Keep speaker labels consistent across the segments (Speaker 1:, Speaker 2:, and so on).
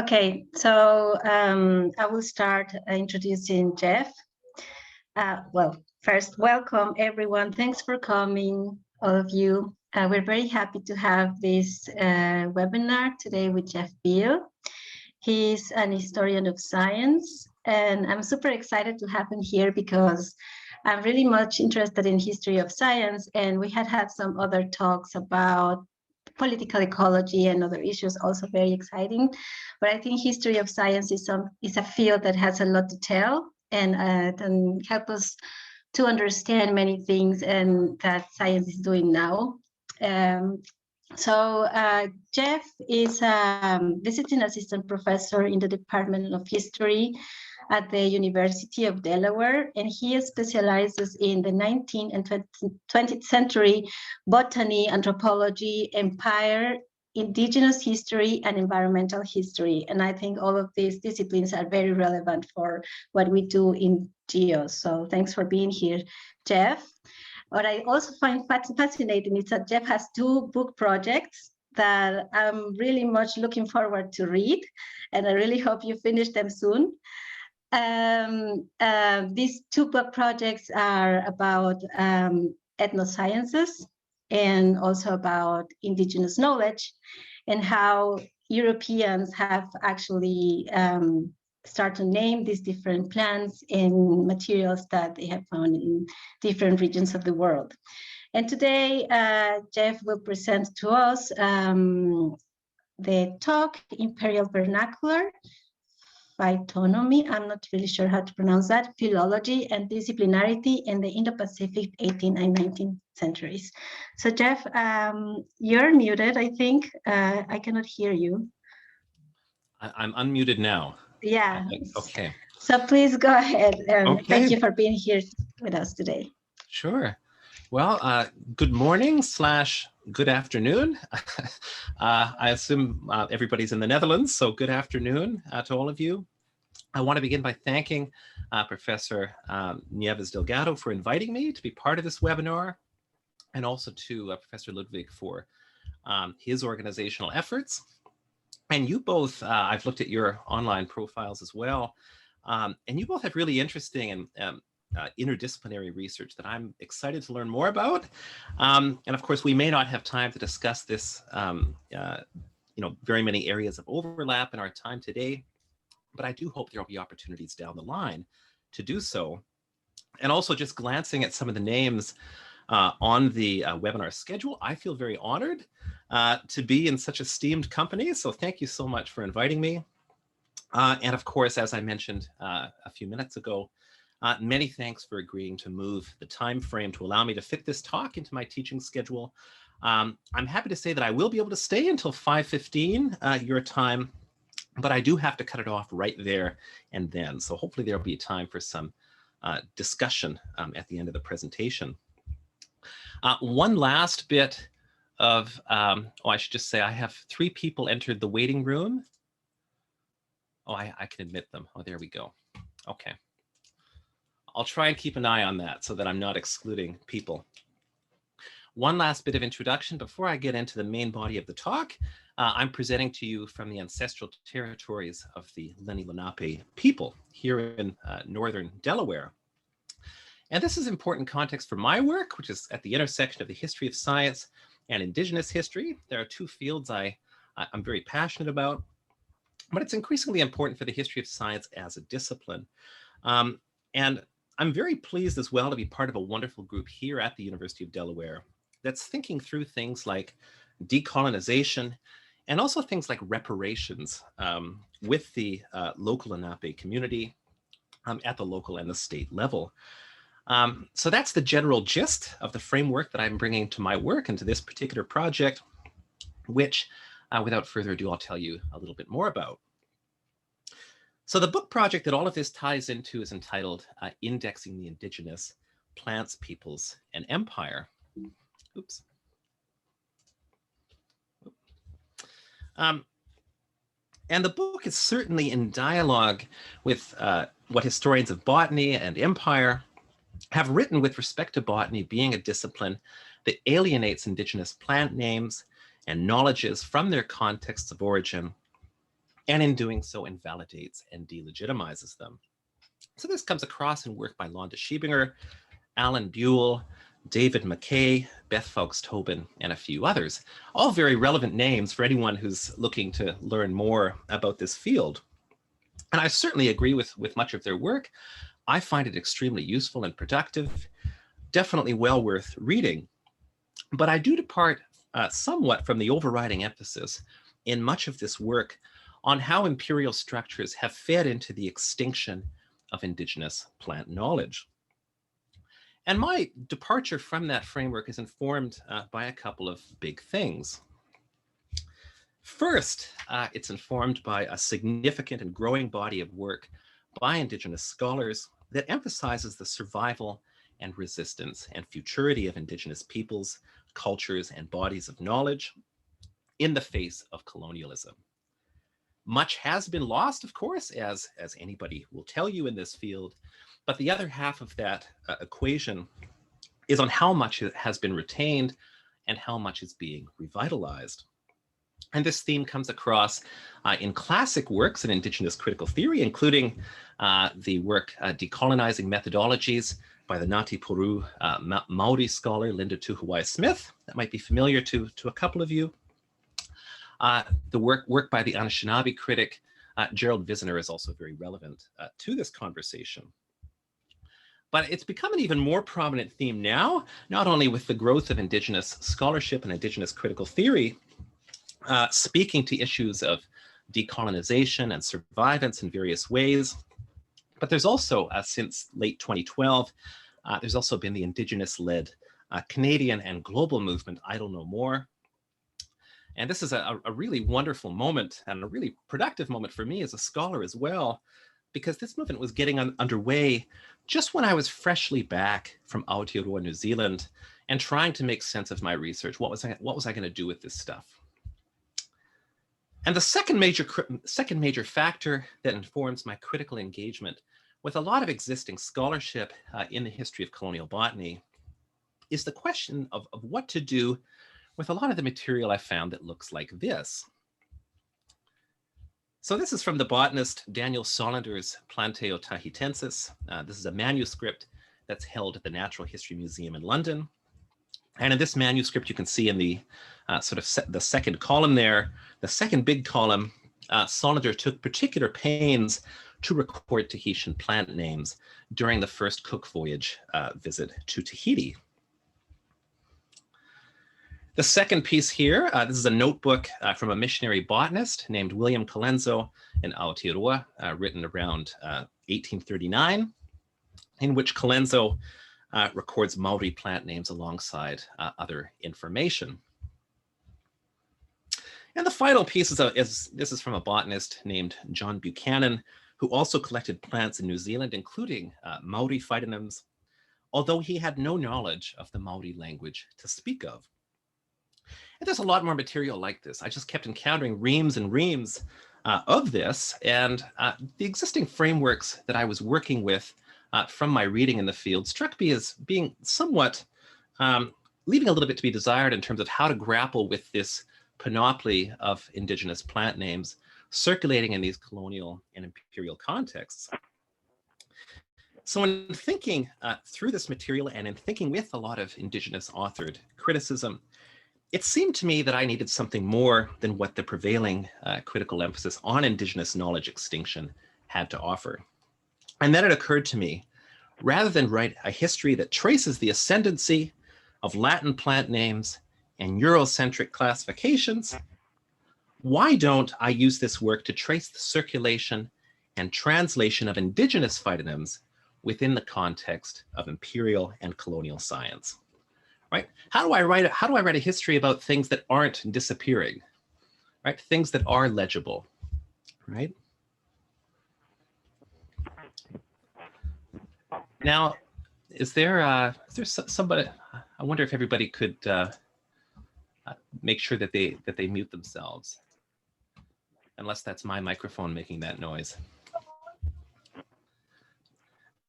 Speaker 1: Okay, so I will start introducing Geoff. Well, first, welcome everyone. Thanks for coming, all of you. We're very happy to have this webinar today with Geoff Bil. He's an historian of science, and I'm super excited to have him here because I'm really much interested in history of science, and we had some other talks about political ecology and other issues, also very exciting. But I think history of science is a field that has a lot to tell and can help us to understand many things and that science is doing now. So Geoff is a visiting assistant professor in the Department of History at the University of Delaware, and he specializes in the 19th and 20th century botany, anthropology, empire, indigenous history, and environmental history. And I think all of these disciplines are very relevant for what we do in GEOS. So thanks for being here, Geoff. What I also find fascinating is that Geoff has two book projects that I'm really much looking forward to read, and I really hope you finish them soon. These two book projects are about ethnosciences and also about indigenous knowledge and how Europeans have actually start to name these different plants and materials that they have found in different regions of the world. And today, Geoff will present to us the talk, Imperial Vernacular, Phytonymy, I'm not really sure how to pronounce that, philology and disciplinarity in the Indo-Pacific 18th and 19th centuries. So Geoff, you're muted, I think. I cannot hear you.
Speaker 2: I'm unmuted now.
Speaker 1: Yeah.
Speaker 2: Okay.
Speaker 1: So please go ahead.
Speaker 2: Okay.
Speaker 1: Thank you for being here with us today.
Speaker 2: Sure. Well, good morning / good afternoon. I assume everybody's in the Netherlands, so good afternoon to all of you. I want to begin by thanking Professor Nieves Delgado for inviting me to be part of this webinar, and also to Professor Ludwig for his organizational efforts. And you both, I've looked at your online profiles as well, and you both have really interesting and interdisciplinary research that I'm excited to learn more about. And of course, we may not have time to discuss this, very many areas of overlap in our time today, but I do hope there will be opportunities down the line to do so. And also just glancing at some of the names on the webinar schedule, I feel very honored to be in such esteemed company. So thank you so much for inviting me. And of course, as I mentioned a few minutes ago, many thanks for agreeing to move the time frame to allow me to fit this talk into my teaching schedule. I'm happy to say that I will be able to stay until 5:15 your time, but I do have to cut it off right there and then. So hopefully there'll be time for some discussion at the end of the presentation. One last bit of, I should just say I have 3 people entered the waiting room. Oh, I can admit them. Oh, there we go. Okay. I'll try and keep an eye on that so that I'm not excluding people. One last bit of introduction before I get into the main body of the talk. I'm presenting to you from the ancestral territories of the Lenni Lenape people here in northern Delaware. And this is important context for my work, which is at the intersection of the history of science and indigenous history. There are 2 fields I'm very passionate about, but it's increasingly important for the history of science as a discipline. And I'm very pleased as well to be part of a wonderful group here at the University of Delaware that's thinking through things like decolonization and also things like reparations with the local Lenape community at the local and the state level. So that's the general gist of the framework that I'm bringing to my work and to this particular project, which without further ado, I'll tell you a little bit more about. So the book project that all of this ties into is entitled Indexing the Indigenous Plants, Peoples, and Empire. Oops. And the book is certainly in dialogue with what historians of botany and empire have written with respect to botany being a discipline that alienates indigenous plant names and knowledges from their contexts of origin, and in doing so invalidates and delegitimizes them. So this comes across in work by Londa Schiebinger, Alan Buell, David McKay, Beth Fowkes-Tobin, and a few others, all very relevant names for anyone who's looking to learn more about this field. And I certainly agree with much of their work. I find it extremely useful and productive, definitely well worth reading. But I do depart somewhat from the overriding emphasis in much of this work on how imperial structures have fed into the extinction of indigenous plant knowledge. And my departure from that framework is informed by a couple of big things. First, it's informed by a significant and growing body of work by indigenous scholars that emphasizes the survival and resistance and futurity of indigenous peoples, cultures, and bodies of knowledge in the face of colonialism. Much has been lost, of course, as anybody will tell you in this field, but the other half of that equation is on how much has been retained and how much is being revitalized. And this theme comes across in classic works in Indigenous critical theory, including the work Decolonizing Methodologies by the Ngati Porou Maori scholar Linda Tuhawaii Smith. That might be familiar to a couple of you. The work by the Anishinaabe critic Gerald Visner is also very relevant to this conversation. But it's become an even more prominent theme now, not only with the growth of Indigenous scholarship and Indigenous critical theory, speaking to issues of decolonization and survivance in various ways, but there's also, since late 2012, there's also been the Indigenous-led Canadian and global movement, Idle No More. And this is a really wonderful moment and a really productive moment for me as a scholar as well, because this movement was getting underway just when I was freshly back from Aotearoa, New Zealand, and trying to make sense of my research. What was I going to do with this stuff? And the second major factor that informs my critical engagement with a lot of existing scholarship in the history of colonial botany is the question of what to do with a lot of the material I found that looks like this. So this is from the botanist Daniel Solander's Planteo tahitensis. This is a manuscript that's held at the Natural History Museum in London. And in this manuscript, you can see in the the second column there, the second big column, Solander took particular pains to record Tahitian plant names during the first Cook voyage visit to Tahiti. The second piece here, this is a notebook from a missionary botanist named William Colenso in Aotearoa, written around 1839, in which Colenso records Maori plant names alongside other information. And the final piece this is from a botanist named John Buchanan, who also collected plants in New Zealand, including Maori phytonyms, although he had no knowledge of the Maori language to speak of. And there's a lot more material like this. I just kept encountering reams and reams of this, and the existing frameworks that I was working with from my reading in the field struck me as being somewhat, leaving a little bit to be desired in terms of how to grapple with this panoply of indigenous plant names circulating in these colonial and imperial contexts. So in thinking through this material and in thinking with a lot of indigenous authored criticism, it seemed to me that I needed something more than what the prevailing critical emphasis on indigenous knowledge extinction had to offer. And then it occurred to me, rather than write a history that traces the ascendancy of Latin plant names and Eurocentric classifications, why don't I use this work to trace the circulation and translation of indigenous phytonyms within the context of imperial and colonial science? Right? How do I write a history about things that aren't disappearing? Right? Things that are legible, right? Now, is there somebody? I wonder if everybody could make sure that they mute themselves, unless that's my microphone making that noise.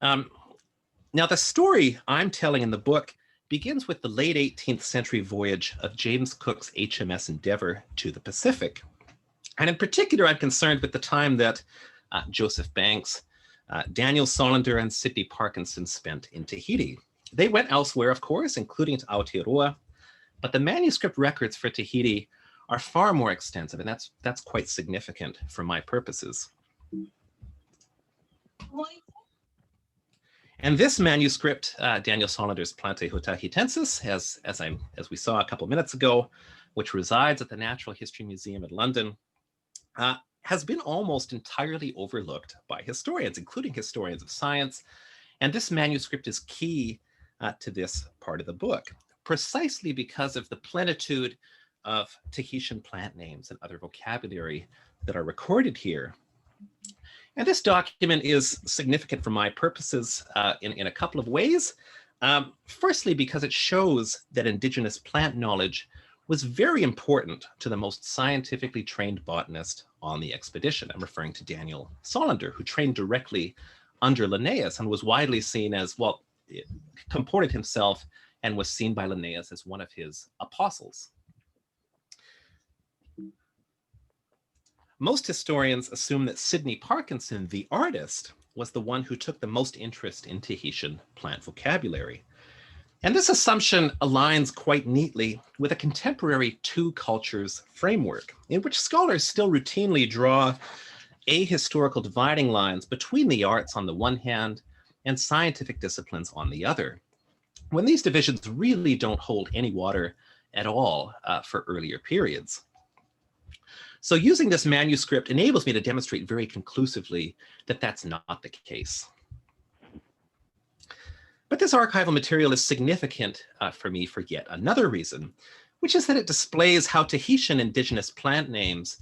Speaker 2: Now, the story I'm telling in the book begins with the late 18th century voyage of James Cook's HMS Endeavour to the Pacific. And in particular, I'm concerned with the time that Joseph Banks, Daniel Solander, and Sidney Parkinson spent in Tahiti. They went elsewhere, of course, including to Aotearoa, but the manuscript records for Tahiti are far more extensive, and that's quite significant for my purposes. And this manuscript, Daniel Solander's Plante Hotahitensis, as we saw a couple minutes ago, which resides at the Natural History Museum in London, has been almost entirely overlooked by historians, including historians of science. And this manuscript is key to this part of the book, precisely because of the plenitude of Tahitian plant names and other vocabulary that are recorded here. And this document is significant for my purposes in a couple of ways. Firstly, because it shows that indigenous plant knowledge was very important to the most scientifically trained botanist on the expedition. I'm referring to Daniel Solander, who trained directly under Linnaeus and was widely seen as, well, comported himself and was seen by Linnaeus as one of his apostles. Most historians assume that Sidney Parkinson, the artist, was the one who took the most interest in Tahitian plant vocabulary. And this assumption aligns quite neatly with a contemporary two cultures framework, in which scholars still routinely draw ahistorical dividing lines between the arts on the one hand and scientific disciplines on the other, when these divisions really don't hold any water at all for earlier periods. So using this manuscript enables me to demonstrate very conclusively that that's not the case. But this archival material is significant for me for yet another reason, which is that it displays how Tahitian indigenous plant names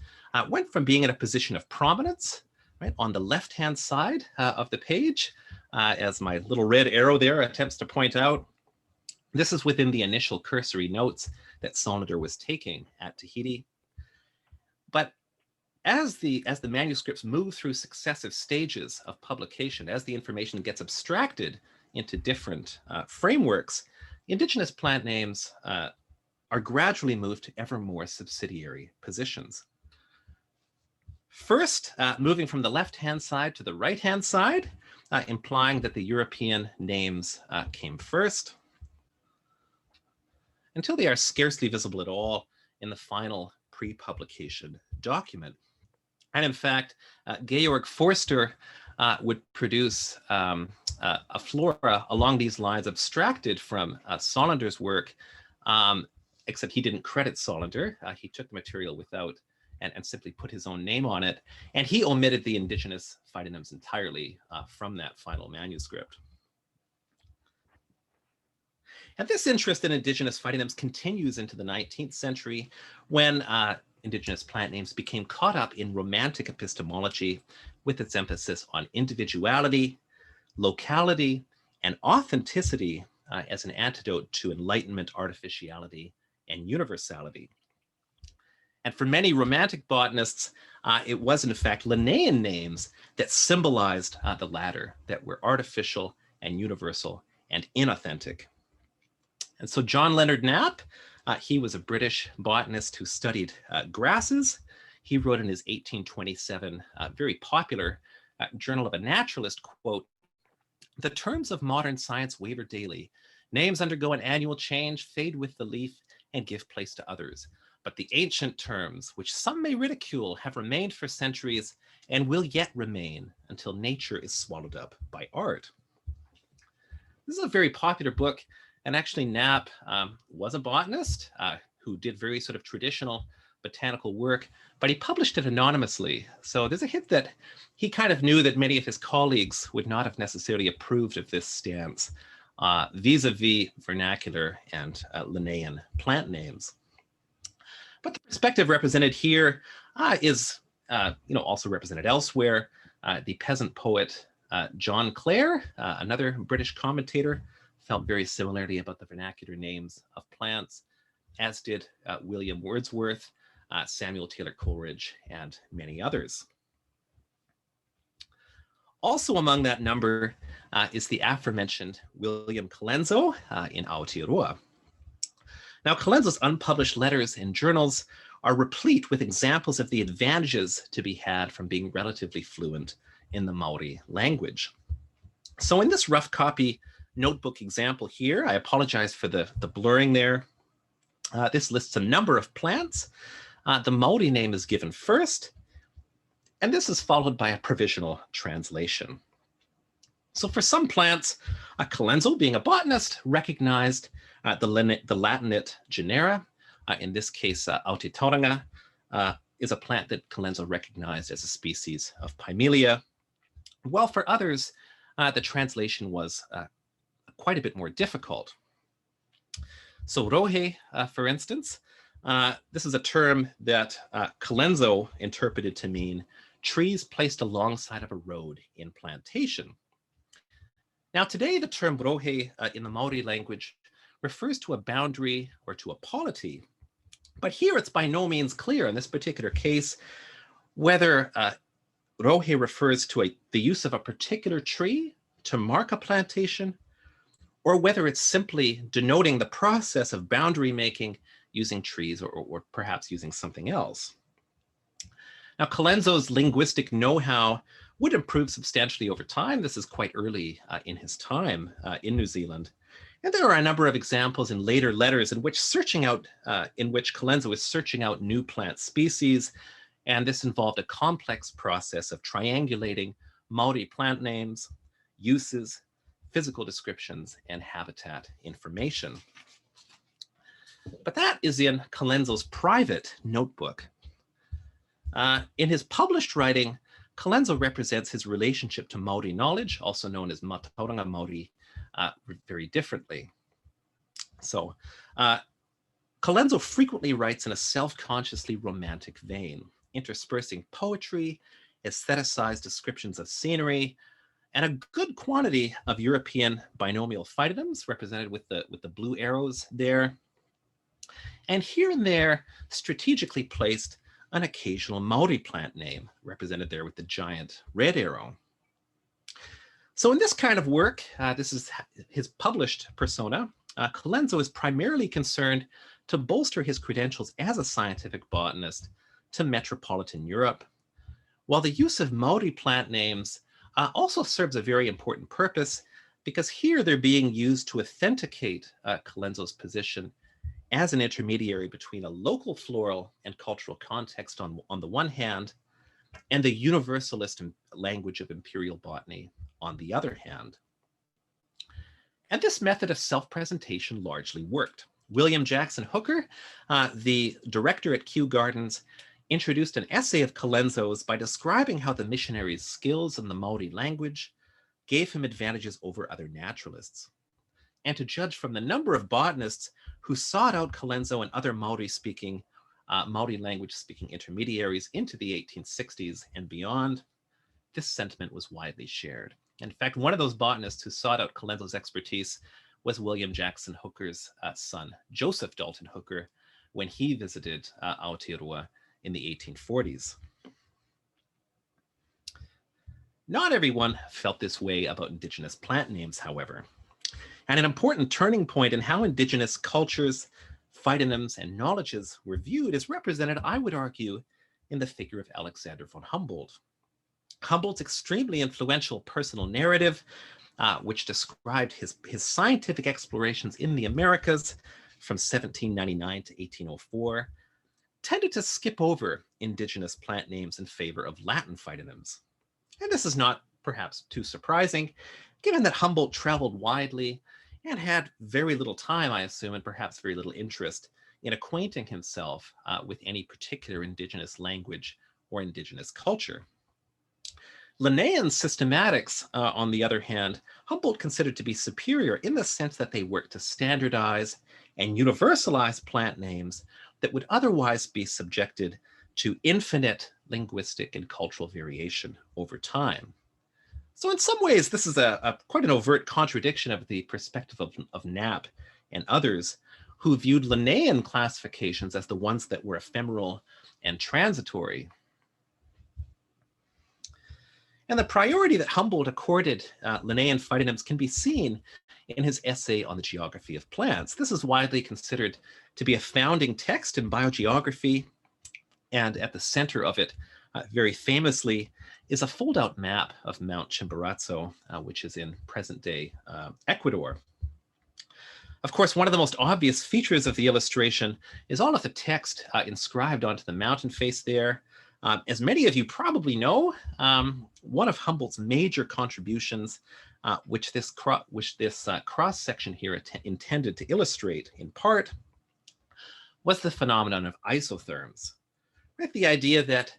Speaker 2: went from being in a position of prominence, right, on the left-hand side of the page, as my little red arrow there attempts to point out. This is within the initial cursory notes that Solander was taking at Tahiti. But as the manuscripts move through successive stages of publication, as the information gets abstracted into different frameworks, indigenous plant names are gradually moved to ever more subsidiary positions. First, moving from the left-hand side to the right-hand side, implying that the European names came first, until they are scarcely visible at all in the final pre-publication document. And in fact, Georg Forster would produce a flora along these lines abstracted from Solander's work, except he didn't credit Solander. He took the material without and simply put his own name on it. And he omitted the indigenous phytonyms entirely from that final manuscript. And this interest in indigenous phytonyms continues into the 19th century when indigenous plant names became caught up in romantic epistemology with its emphasis on individuality, locality, and authenticity as an antidote to Enlightenment artificiality and universality. And for many romantic botanists, it was in fact Linnaean names that symbolized the latter, that were artificial and universal and inauthentic. And so John Leonard Knapp, he was a British botanist who studied grasses. He wrote in his 1827 very popular Journal of a Naturalist, quote, "The terms of modern science waver daily. Names undergo an annual change, fade with the leaf, and give place to others. But the ancient terms, which some may ridicule, have remained for centuries and will yet remain until nature is swallowed up by art." This is a very popular book. And actually, Knapp was a botanist who did very sort of traditional botanical work, but he published it anonymously. So there's a hint that he kind of knew that many of his colleagues would not have necessarily approved of this stance vis-a-vis vernacular and Linnaean plant names. But the perspective represented here is also represented elsewhere. The peasant poet John Clare, another British commentator, felt very similarly about the vernacular names of plants, as did William Wordsworth, Samuel Taylor Coleridge, and many others. Also among that number is the aforementioned William Colenso in Aotearoa. Now, Colenso's unpublished letters and journals are replete with examples of the advantages to be had from being relatively fluent in the Maori language. So in this rough copy notebook example here, I apologize for the blurring there. This lists a number of plants. The Maori name is given first, and this is followed by a provisional translation. So for some plants, Colenso, being a botanist, recognized the Latinate genera. In this case, Autitauranga is a plant that Colenso recognized as a species of Pimelia. While for others, the translation was quite a bit more difficult. So rohe, for instance, this is a term that Colenso interpreted to mean trees placed alongside of a road in plantation. Now today, the term rohe in the Maori language refers to a boundary or to a polity, but here it's by no means clear in this particular case whether rohe refers to the use of a particular tree to mark a plantation, or whether it's simply denoting the process of boundary making using trees or perhaps using something else. Now, Colenso's linguistic know-how would improve substantially over time. This is quite early in his time in New Zealand. And there are a number of examples in later letters in which Colenso is searching out new plant species. And this involved a complex process of triangulating Maori plant names, uses, physical descriptions, and habitat information. But that is in Colenso's private notebook. In his published writing, Colenso represents his relationship to Maori knowledge, also known as Matauranga Maori, very differently. So Colenso frequently writes in a self-consciously romantic vein, interspersing poetry, aestheticized descriptions of scenery, and a good quantity of European binomial phytonyms represented with the blue arrows there. And here and there, strategically placed an occasional Maori plant name represented there with the giant red arrow. So in this kind of work, this is his published persona, Colenso is primarily concerned to bolster his credentials as a scientific botanist to metropolitan Europe, while the use of Maori plant names also serves a very important purpose, because here they're being used to authenticate Colenso's position as an intermediary between a local floral and cultural context on the one hand, and the universalist language of imperial botany on the other hand. And this method of self-presentation largely worked. William Jackson Hooker, the director at Kew Gardens, introduced an essay of Colenso's by describing how the missionary's skills in the Maori language gave him advantages over other naturalists. And to judge from the number of botanists who sought out Colenso and other Maori language-speaking intermediaries into the 1860s and beyond, this sentiment was widely shared. In fact, one of those botanists who sought out Colenso's expertise was William Jackson Hooker's son, Joseph Dalton Hooker, when he visited Aotearoa in the 1840s. Not everyone felt this way about indigenous plant names, however. And an important turning point in how indigenous cultures, phytonyms, and knowledges were viewed is represented, I would argue, in the figure of Alexander von Humboldt. Humboldt's extremely influential personal narrative, which described his scientific explorations in the Americas from 1799 to 1804, tended to skip over indigenous plant names in favor of Latin phytonyms. And this is not perhaps too surprising, given that Humboldt traveled widely and had very little time, I assume, and perhaps very little interest in acquainting himself with any particular indigenous language or indigenous culture. Linnaean systematics, on the other hand, Humboldt considered to be superior in the sense that they worked to standardize and universalize plant names that would otherwise be subjected to infinite linguistic and cultural variation over time. So in some ways, this is quite an overt contradiction of the perspective of Knapp and others who viewed Linnaean classifications as the ones that were ephemeral and transitory. And the priority that Humboldt accorded Linnaean phytonyms can be seen in his essay on the geography of plants. This is widely considered to be a founding text in biogeography, And at the center of it, very famously, is a fold-out map of Mount Chimborazo, which is in present-day Ecuador. Of course, one of the most obvious features of the illustration is all of the text inscribed onto the mountain face there. As many of you probably know, one of Humboldt's major contributions, which this cross-section here intended to illustrate in part, was the phenomenon of isotherms. Right? The idea that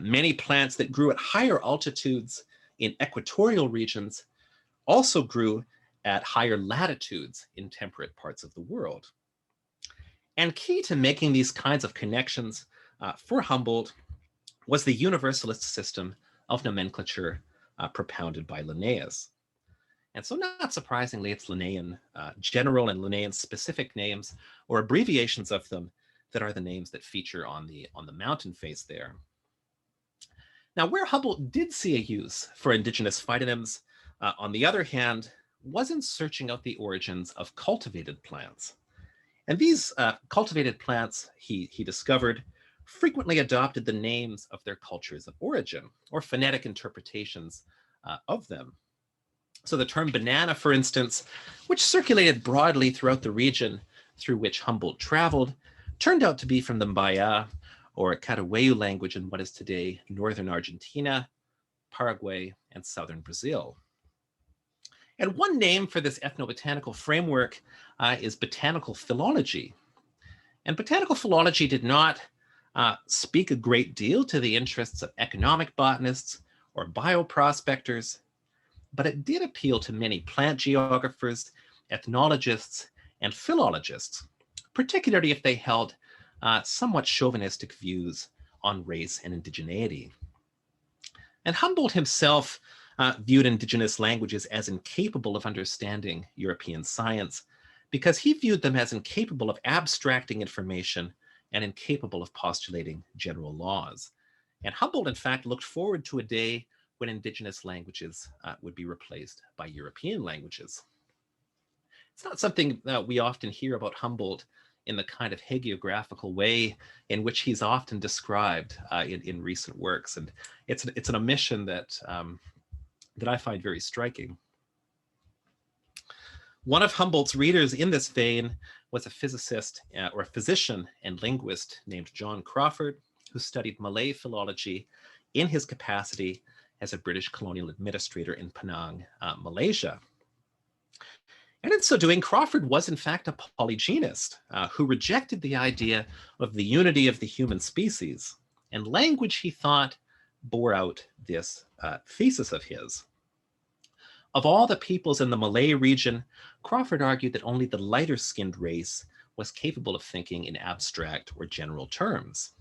Speaker 2: many plants that grew at higher altitudes in equatorial regions also grew at higher latitudes in temperate parts of the world. And key to making these kinds of connections for Humboldt was the universalist system of nomenclature propounded by Linnaeus. And so not surprisingly, it's Linnaean general and Linnaean specific names or abbreviations of them that are the names that feature on the mountain face there. Now, where Humboldt did see a use for indigenous phytonyms, on the other hand, was in searching out the origins of cultivated plants. And these cultivated plants, he discovered, frequently adopted the names of their cultures of origin, or phonetic interpretations of them. So the term banana, for instance, which circulated broadly throughout the region through which Humboldt traveled, turned out to be from the Maya, or Catawayu language in what is today northern Argentina, Paraguay, and southern Brazil. And one name for this ethnobotanical framework is botanical philology. And botanical philology did not speak a great deal to the interests of economic botanists or bioprospectors, but it did appeal to many plant geographers, ethnologists, and philologists, particularly if they held somewhat chauvinistic views on race and indigeneity. And Humboldt himself viewed indigenous languages as incapable of understanding European science because he viewed them as incapable of abstracting information and incapable of postulating general laws. And Humboldt, in fact, looked forward to a day when indigenous languages would be replaced by European languages. It's not something that we often hear about Humboldt in the kind of hagiographical way in which he's often described in recent works. And it's an omission that I find very striking. One of Humboldt's readers in this vein was a physicist or a physician and linguist named John Crawford, who studied Malay philology in his capacity as a British colonial administrator in Penang, Malaysia. And in so doing, Crawford was in fact a polygenist who rejected the idea of the unity of the human species, and language, he thought, bore out this thesis of his. Of all the peoples in the Malay region, Crawford argued that only the lighter-skinned race was capable of thinking in abstract or general terms.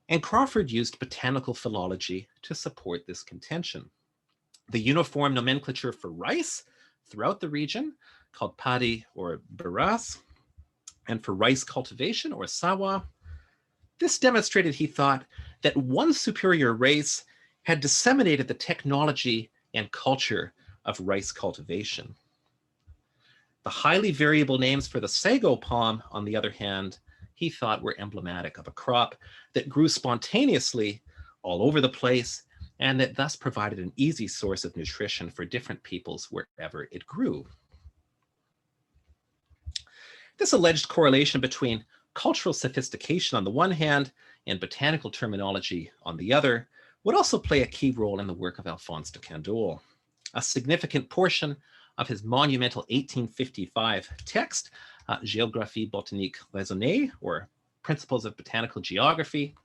Speaker 2: And Crawford used botanical philology to support this contention. The uniform nomenclature for rice throughout the region, called padi or beras, and for rice cultivation or sawa, this demonstrated, he thought, that one superior race had disseminated the technology and culture of rice cultivation. The highly variable names for the sago palm, on the other hand, he thought were emblematic of a crop that grew spontaneously all over the place and that thus provided an easy source of nutrition for different peoples wherever it grew. This alleged correlation between cultural sophistication on the one hand and botanical terminology on the other would also play a key role in the work of Alphonse de Candolle. A significant portion of his monumental 1855 text, Géographie botanique raisonnée, or Principles of Botanical Geography.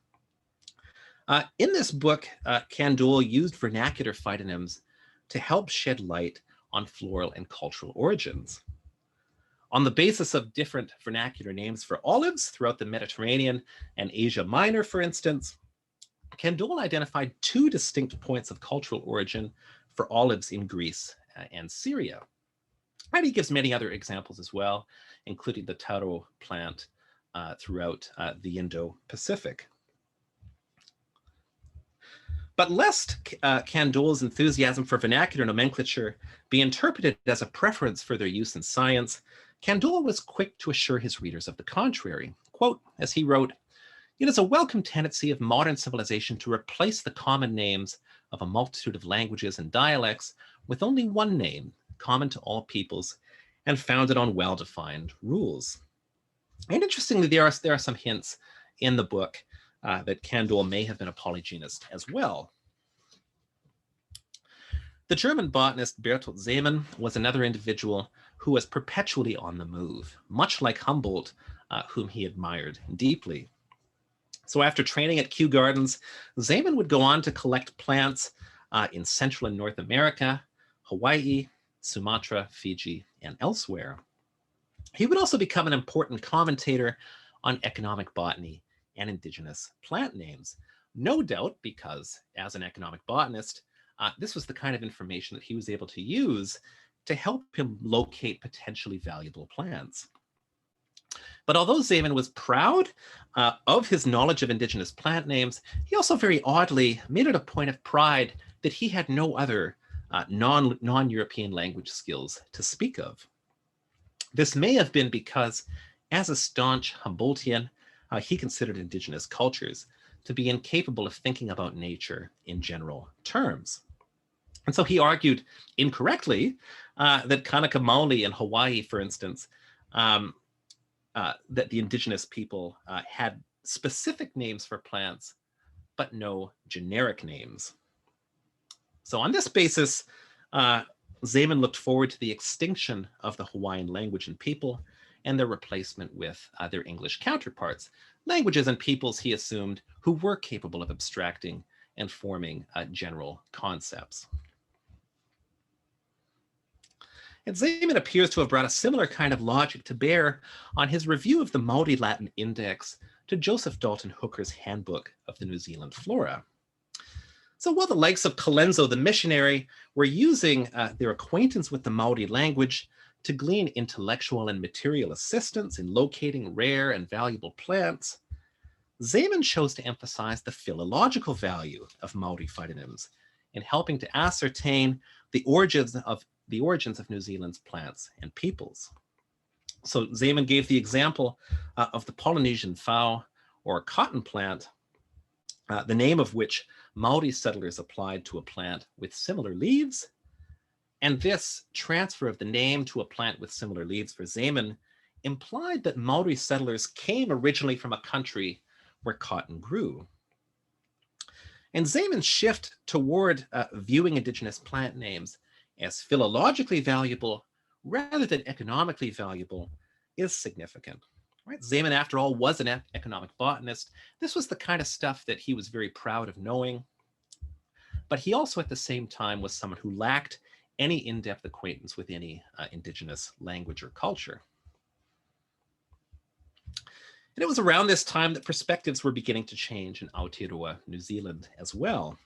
Speaker 2: In this book, Candolle used vernacular phytonyms to help shed light on floral and cultural origins. On the basis of different vernacular names for olives throughout the Mediterranean and Asia Minor, for instance, Candolle identified two distinct points of cultural origin for olives in Greece and Syria. And he gives many other examples as well, including the taro plant throughout the Indo-Pacific. But lest Candolle's enthusiasm for vernacular nomenclature be interpreted as a preference for their use in science, Candolle was quick to assure his readers of the contrary. quote, as he wrote, "It is a welcome tendency of modern civilization to replace the common names of a multitude of languages and dialects with only one name, common to all peoples, and founded on well-defined rules." And interestingly, there are some hints in the book that Kandel may have been a polygynist as well. The German botanist Berthold Seemann was another individual who was perpetually on the move, much like Humboldt, whom he admired deeply. So after training at Kew Gardens, Seemann would go on to collect plants in Central and North America, Hawaii, Sumatra, Fiji, and elsewhere. He would also become an important commentator on economic botany and indigenous plant names, no doubt because, as an economic botanist, this was the kind of information that he was able to use to help him locate potentially valuable plants. But although Seemann was proud of his knowledge of indigenous plant names, he also very oddly made it a point of pride that he had no other non-European language skills to speak of. This may have been because, as a staunch Humboldtian, he considered indigenous cultures to be incapable of thinking about nature in general terms. And so he argued incorrectly that Kanaka Maoli in Hawaii, for instance, that the indigenous people had specific names for plants, but no generic names. So on this basis, Seemann looked forward to the extinction of the Hawaiian language and people and their replacement with their English counterparts, languages and peoples he assumed who were capable of abstracting and forming general concepts. And Seemann appears to have brought a similar kind of logic to bear on his review of the Maori Latin Index to Joseph Dalton Hooker's Handbook of the New Zealand Flora. So while the likes of Colenso the missionary were using their acquaintance with the Maori language to glean intellectual and material assistance in locating rare and valuable plants, Seemann chose to emphasize the philological value of Maori phytonyms in helping to ascertain the origins of New Zealand's plants and peoples. So Seemann gave the example of the Polynesian phao, or cotton plant, the name of which Maori settlers applied to a plant with similar leaves. And this transfer of the name to a plant with similar leaves for Seemann implied that Maori settlers came originally from a country where cotton grew. And Seemann's shift toward viewing indigenous plant names as philologically valuable rather than economically valuable is significant. Right? Seemann, after all, was an economic botanist. This was the kind of stuff that he was very proud of knowing. But he also, at the same time, was someone who lacked any in-depth acquaintance with any indigenous language or culture. And it was around this time that perspectives were beginning to change in Aotearoa, New Zealand as well.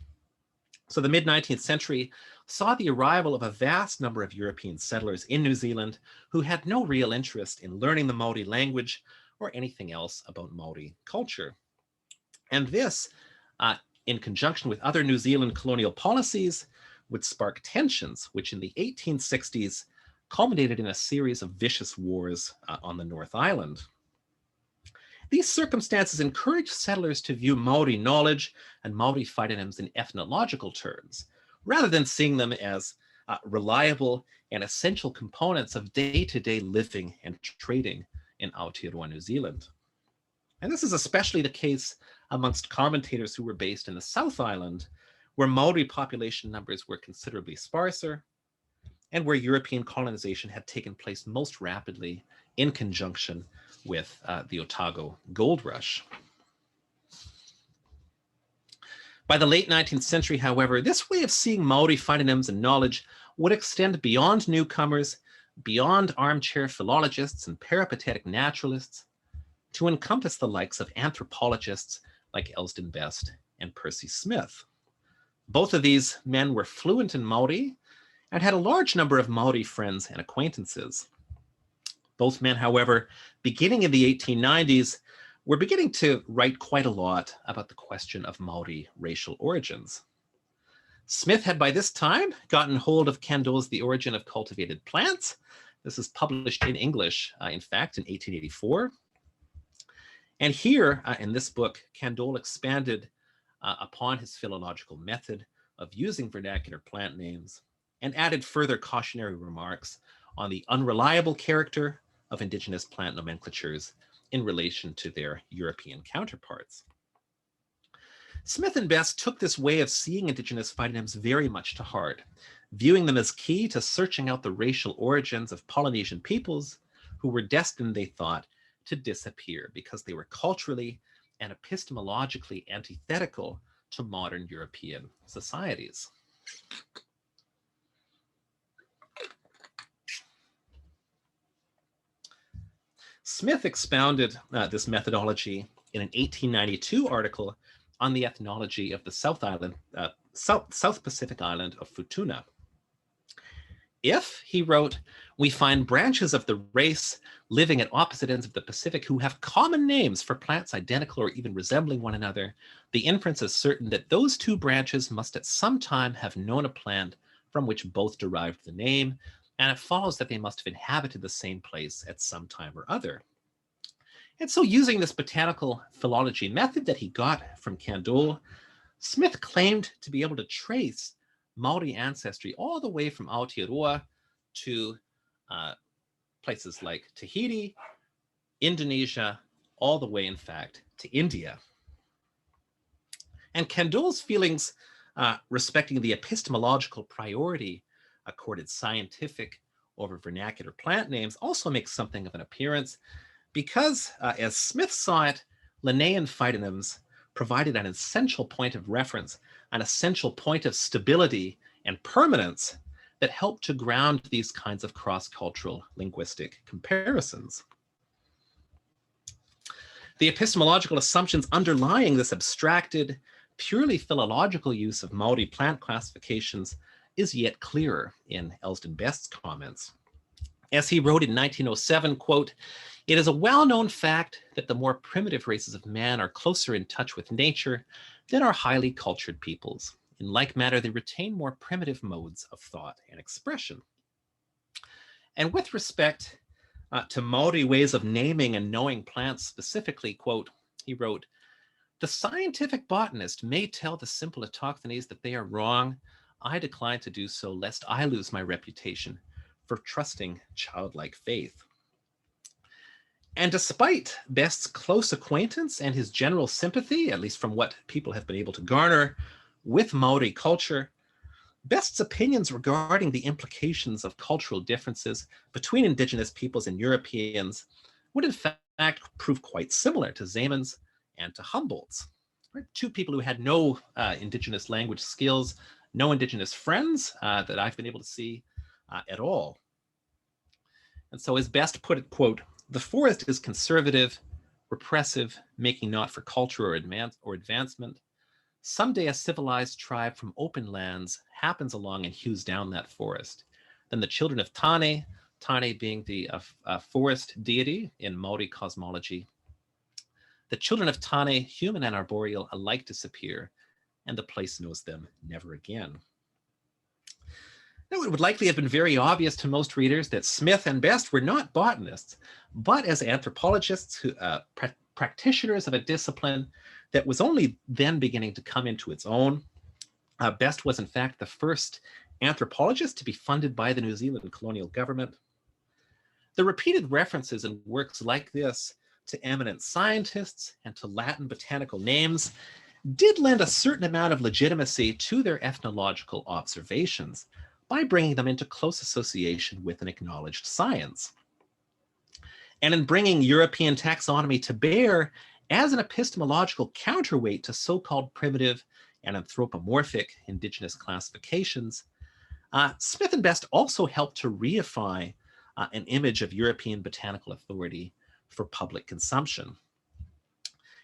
Speaker 2: So the mid-19th century saw the arrival of a vast number of European settlers in New Zealand who had no real interest in learning the Maori language or anything else about Maori culture. And this, in conjunction with other New Zealand colonial policies, would spark tensions, which in the 1860s culminated in a series of vicious wars on the North Island. These circumstances encouraged settlers to view Maori knowledge and Maori phytonyms in ethnological terms, rather than seeing them as reliable and essential components of day-to-day living and trading in Aotearoa, New Zealand. And this is especially the case amongst commentators who were based in the South Island, where Maori population numbers were considerably sparser, and where European colonization had taken place most rapidly in conjunction with the Otago gold rush. By the late 19th century, however, this way of seeing Maori phytonyms and knowledge would extend beyond newcomers, beyond armchair philologists and peripatetic naturalists, to encompass the likes of anthropologists like Elsden Best and Percy Smith. Both of these men were fluent in Maori and had a large number of Maori friends and acquaintances. Both men, however, beginning in the 1890s, were beginning to write quite a lot about the question of Maori racial origins. Smith had by this time gotten hold of Kandel's The Origin of Cultivated Plants. This is published in English, in fact, in 1884. And here in this book, Candolle expanded upon his philological method of using vernacular plant names and added further cautionary remarks on the unreliable character of indigenous plant nomenclatures in relation to their European counterparts. Smith and Best took this way of seeing indigenous phytonyms very much to heart, viewing them as key to searching out the racial origins of Polynesian peoples who were destined, they thought, to disappear because they were culturally and epistemologically antithetical to modern European societies. Smith expounded this methodology in an 1892 article on the ethnology of the South Pacific island of Futuna. If, he wrote, we find branches of the race living at opposite ends of the Pacific who have common names for plants identical or even resembling one another, the inference is certain that those two branches must at some time have known a plant from which both derived the name, and it follows that they must have inhabited the same place at some time or other. And so using this botanical philology method that he got from Candolle, Smith claimed to be able to trace Maori ancestry all the way from Aotearoa to places like Tahiti, Indonesia, all the way, in fact, to India. And Candolle's feelings respecting the epistemological priority accorded scientific over vernacular plant names also makes something of an appearance because, as Smith saw it, Linnaean phytonyms provided an essential point of reference, an essential point of stability and permanence that helped to ground these kinds of cross-cultural linguistic comparisons. The epistemological assumptions underlying this abstracted, purely philological use of Maori plant classifications is yet clearer in Elsdon Best's comments. As he wrote in 1907, quote, "It is a well-known fact that the more primitive races of man are closer in touch with nature than our highly cultured peoples. In like manner, they retain more primitive modes of thought and expression." And with respect to Maori ways of naming and knowing plants specifically, quote, he wrote, "The scientific botanist may tell the simple autochtonies that they are wrong. I decline to do so, lest I lose my reputation for trusting childlike faith." And despite Best's close acquaintance and his general sympathy, at least from what people have been able to garner, with Maori culture, Best's opinions regarding the implications of cultural differences between indigenous peoples and Europeans would in fact prove quite similar to Zeeman's and to Humboldt's. Right? Two people who had no indigenous language skills, no indigenous friends that I've been able to see at all. And so as Best put it, quote, "The forest is conservative, repressive, making not for culture or advancement. Someday a civilized tribe from open lands happens along and hews down that forest. Then the children of Tane, Tane being the forest deity in Maori cosmology, the children of Tane, human and arboreal, alike disappear, and the place knows them never again." Now, it would likely have been very obvious to most readers that Smith and Best were not botanists, but as anthropologists, practitioners of a discipline that was only then beginning to come into its own. Best was, in fact, the first anthropologist to be funded by the New Zealand colonial government. The repeated references in works like this to eminent scientists and to Latin botanical names did lend a certain amount of legitimacy to their ethnological observations by bringing them into close association with an acknowledged science. And in bringing European taxonomy to bear as an epistemological counterweight to so-called primitive and anthropomorphic indigenous classifications, Smith and Best also helped to reify an image of European botanical authority for public consumption.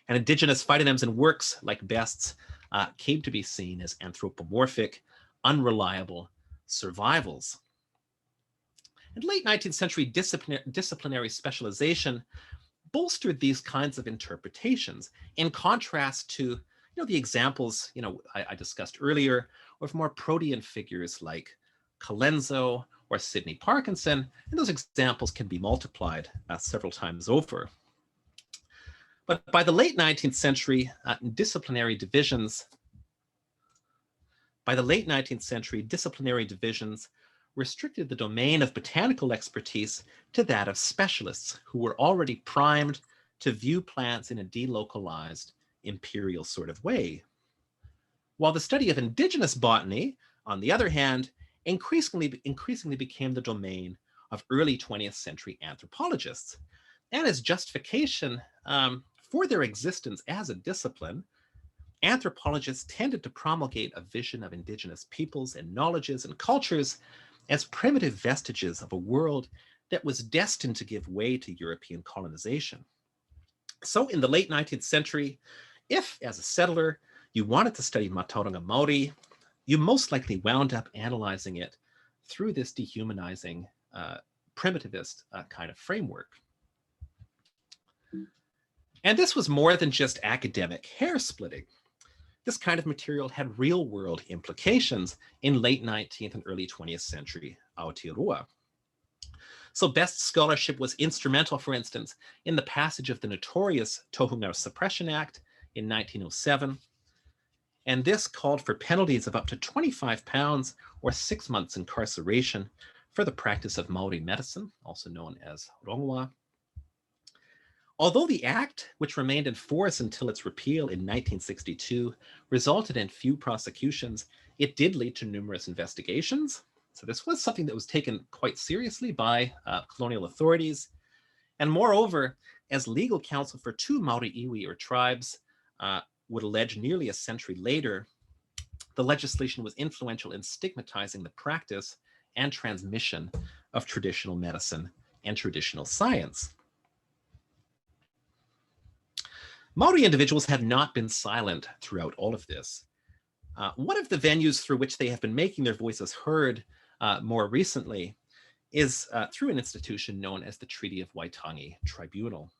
Speaker 2: And indigenous phytonyms and works like Best's came to be seen as anthropomorphic, unreliable survivals. And late 19th century disciplinary specialization bolstered these kinds of interpretations in contrast to the examples I discussed earlier of more protean figures like Colenso or Sidney Parkinson, and those examples can be multiplied several times over. But by the late 19th century, disciplinary divisions restricted the domain of botanical expertise to that of specialists who were already primed to view plants in a delocalized imperial sort of way. While the study of indigenous botany, on the other hand, increasingly became the domain of early 20th century anthropologists. And as justification for their existence as a discipline, anthropologists tended to promulgate a vision of indigenous peoples and knowledges and cultures as primitive vestiges of a world that was destined to give way to European colonization. So in the late 19th century, if as a settler you wanted to study Matauranga Maori, you most likely wound up analyzing it through this dehumanizing, primitivist kind of framework. And this was more than just academic hair splitting. This kind of material had real world implications in late 19th and early 20th century Aotearoa. So best scholarship was instrumental, for instance, in the passage of the notorious Tohunga Suppression Act in 1907. And this called for penalties of up to £25 or 6 months incarceration for the practice of Maori medicine, also known as rongoa. Although the act, which remained in force until its repeal in 1962, resulted in few prosecutions, it did lead to numerous investigations. So this was something that was taken quite seriously by colonial authorities. And moreover, as legal counsel for 2 Maori iwi or tribes would allege nearly a century later, the legislation was influential in stigmatizing the practice and transmission of traditional medicine and traditional science. Maori individuals have not been silent throughout all of this. One of the venues through which they have been making their voices heard more recently is through an institution known as the Treaty of Waitangi Tribunal.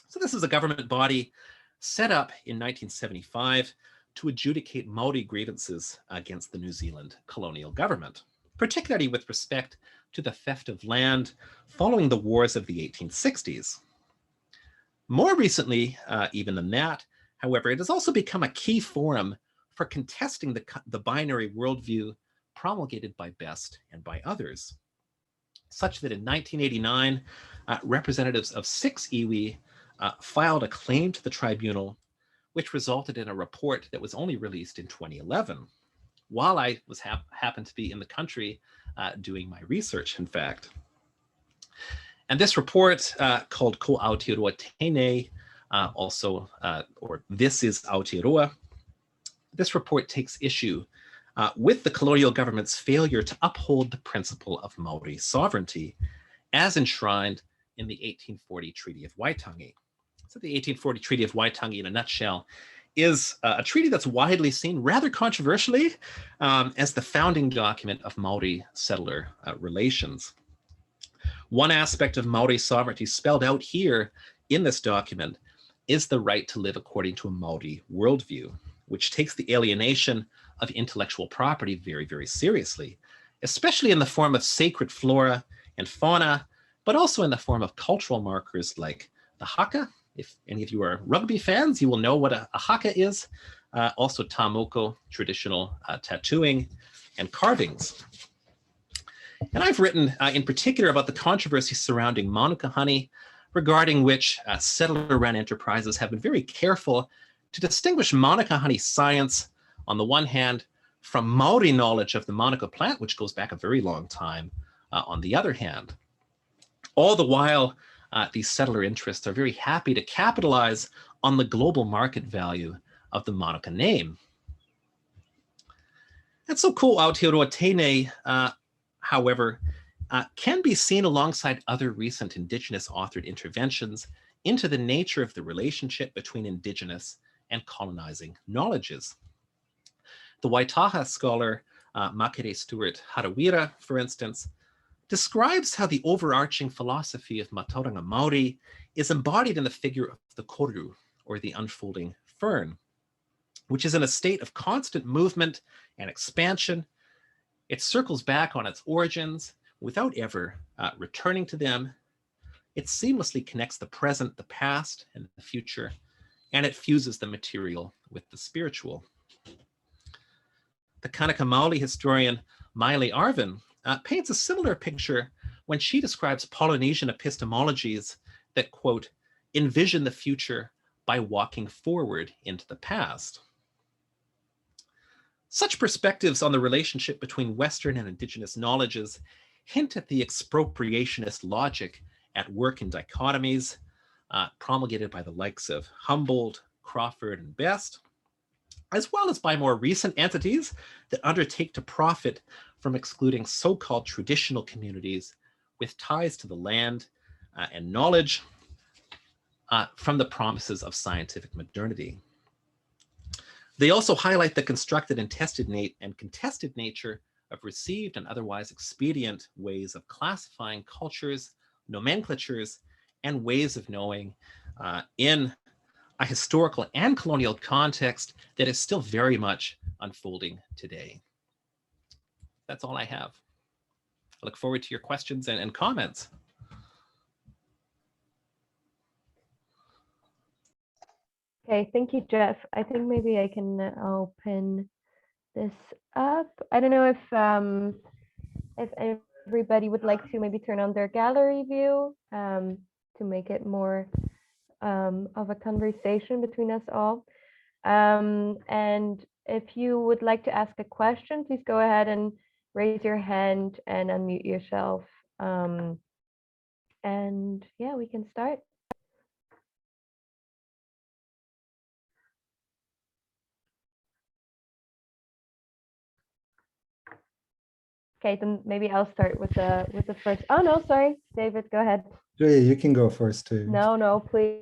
Speaker 2: So this is a government body set up in 1975 to adjudicate Maori grievances against the New Zealand colonial government, particularly with respect to the theft of land following the wars of the 1860s. More recently, even than that, however, it has also become a key forum for contesting the binary worldview promulgated by Best and by others, such that in 1989, representatives of 6 iwi filed a claim to the tribunal, which resulted in a report that was only released in 2011, while I was happened to be in the country doing my research, in fact. And this report called Ko Aotearoa Tēnei, or This is Aotearoa, this report takes issue with the colonial government's failure to uphold the principle of Maori sovereignty as enshrined in the 1840 Treaty of Waitangi. So the 1840 Treaty of Waitangi, in a nutshell, is a treaty that's widely seen, rather controversially, as the founding document of Maori settler relations. One aspect of Maori sovereignty spelled out here in this document is the right to live according to a Maori worldview, which takes the alienation of intellectual property very, very seriously, especially in the form of sacred flora and fauna, but also in the form of cultural markers like the haka. If any of you are rugby fans, you will know what a haka is. Also tamoko, traditional tattooing and carvings. And I've written in particular about the controversy surrounding manuka honey, regarding which settler-run enterprises have been very careful to distinguish manuka honey science on the one hand from Maori knowledge of the manuka plant, which goes back a very long time, on the other hand. All the while, these settler interests are very happy to capitalize on the global market value of the manuka name. And so Ko Aotearoa Tēnei, however, can be seen alongside other recent Indigenous authored interventions into the nature of the relationship between Indigenous and colonizing knowledges. The Waitaha scholar Makere Stewart Harawira, for instance, describes how the overarching philosophy of Matauranga Māori is embodied in the figure of the koru, or the unfolding fern, which is in a state of constant movement and expansion. It circles back on its origins without ever returning to them. It seamlessly connects the present, the past, and the future, and it fuses the material with the spiritual. The Kanaka Maoli historian Maile Arvin paints a similar picture when she describes Polynesian epistemologies that, quote, envision the future by walking forward into the past. Such perspectives on the relationship between Western and Indigenous knowledges hint at the expropriationist logic at work in dichotomies promulgated by the likes of Humboldt, Crawford, and Best, as well as by more recent entities that undertake to profit from excluding so-called traditional communities with ties to the land and knowledge from the promises of scientific modernity. They also highlight the constructed and contested nature of received and otherwise expedient ways of classifying cultures, nomenclatures, and ways of knowing in a historical and colonial context that is still very much unfolding today. That's all I have. I look forward to your questions and comments.
Speaker 3: Okay, thank you, Geoff. I think maybe I can open this up. I don't know if everybody would like to maybe turn on their gallery view to make it more of a conversation between us all. And if you would like to ask a question, please go ahead and raise your hand and unmute yourself. And yeah, we can start. Okay, then maybe I'll start with the first. Oh no, sorry, David, go ahead.
Speaker 4: Julia, you can go first too.
Speaker 3: No, please.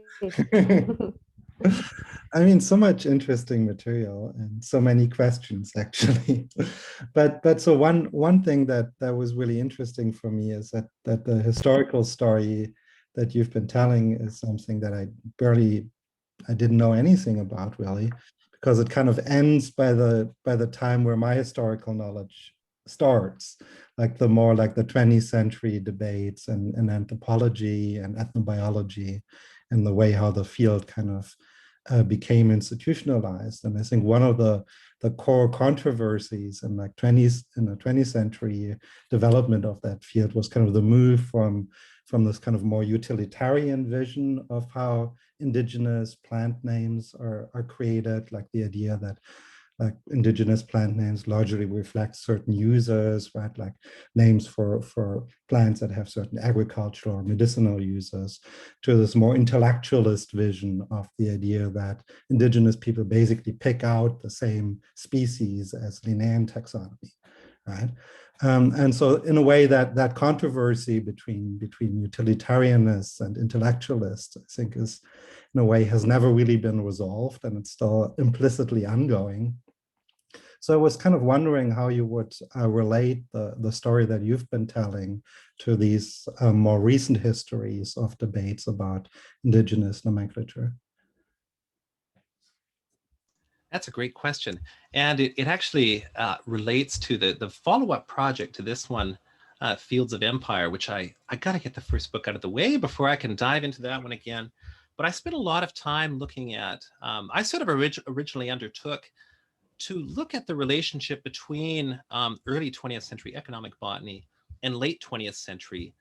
Speaker 4: I mean, so much interesting material and so many questions actually. but so one thing that was really interesting for me is that the historical story that you've been telling is something that I didn't know anything about really, because it kind of ends by the time where my historical knowledge starts, like the 20th century debates and anthropology and ethnobiology and the way how the field kind of became institutionalized. And I think one of the core controversies in the 20th century development of that field was kind of the move from this kind of more utilitarian vision of how indigenous plant names are created, like the idea that like indigenous plant names largely reflect certain users, right? Like names for plants that have certain agricultural or medicinal uses, to this more intellectualist vision of the idea that indigenous people basically pick out the same species as Linnaean taxonomy, right? And so in a way that controversy between utilitarianists and intellectualists, I think is, in a way, has never really been resolved, and it's still implicitly ongoing. So I was kind of wondering how you would relate the story that you've been telling to these more recent histories of debates about indigenous nomenclature.
Speaker 2: That's a great question. And it actually relates to the follow-up project to this one, Fields of Empire, which I got to get the first book out of the way before I can dive into that one again. But I spent a lot of time looking at, I sort of originally undertook to look at the relationship between early 20th century economic botany and late 20th century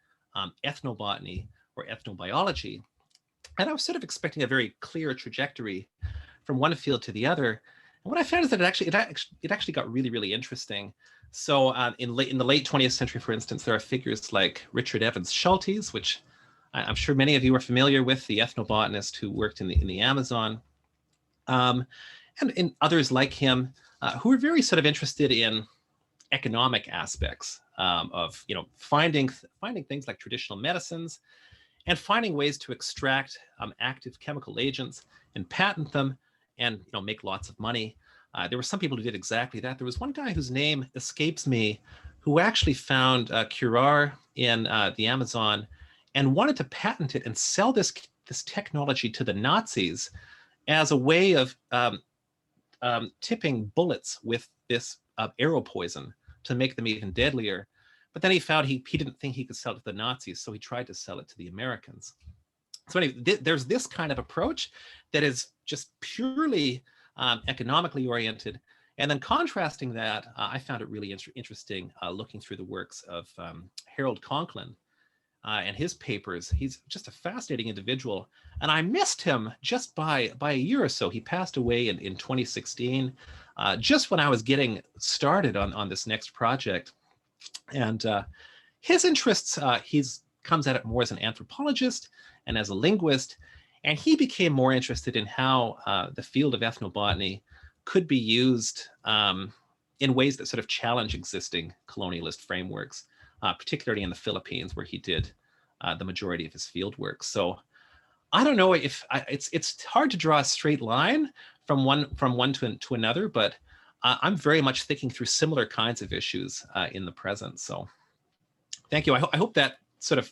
Speaker 2: ethnobotany or ethnobiology. And I was sort of expecting a very clear trajectory from one field to the other. And what I found is that it actually got really, really interesting. So in the late 20th century, for instance, there are figures like Richard Evans Schultes, which I'm sure many of you are familiar with, the ethnobotanist who worked in the Amazon. And others like him who are very sort of interested in economic aspects of finding things like traditional medicines and finding ways to extract active chemical agents and patent them and make lots of money. There were some people who did exactly that. There was one guy whose name escapes me who actually found curare in the Amazon and wanted to patent it and sell this technology to the Nazis as a way of tipping bullets with this arrow poison to make them even deadlier. but then he found he didn't think he could sell it to the Nazis, so he tried to sell it to the Americans. So anyway, there's this kind of approach that is just purely economically oriented. And then contrasting that, I found it really interesting looking through the works of Harold Conklin and his papers. He's just a fascinating individual. And I missed him just by a year or so. He passed away in 2016, just when I was getting started on this next project. And his interests, he's comes at it more as an anthropologist and as a linguist. And he became more interested in how the field of ethnobotany could be used in ways that sort of challenge existing colonialist frameworks, particularly in the Philippines, where he did the majority of his field work. So I don't know if it's hard to draw a straight line from one to another, but I'm very much thinking through similar kinds of issues in the present. So thank you. I hope that sort of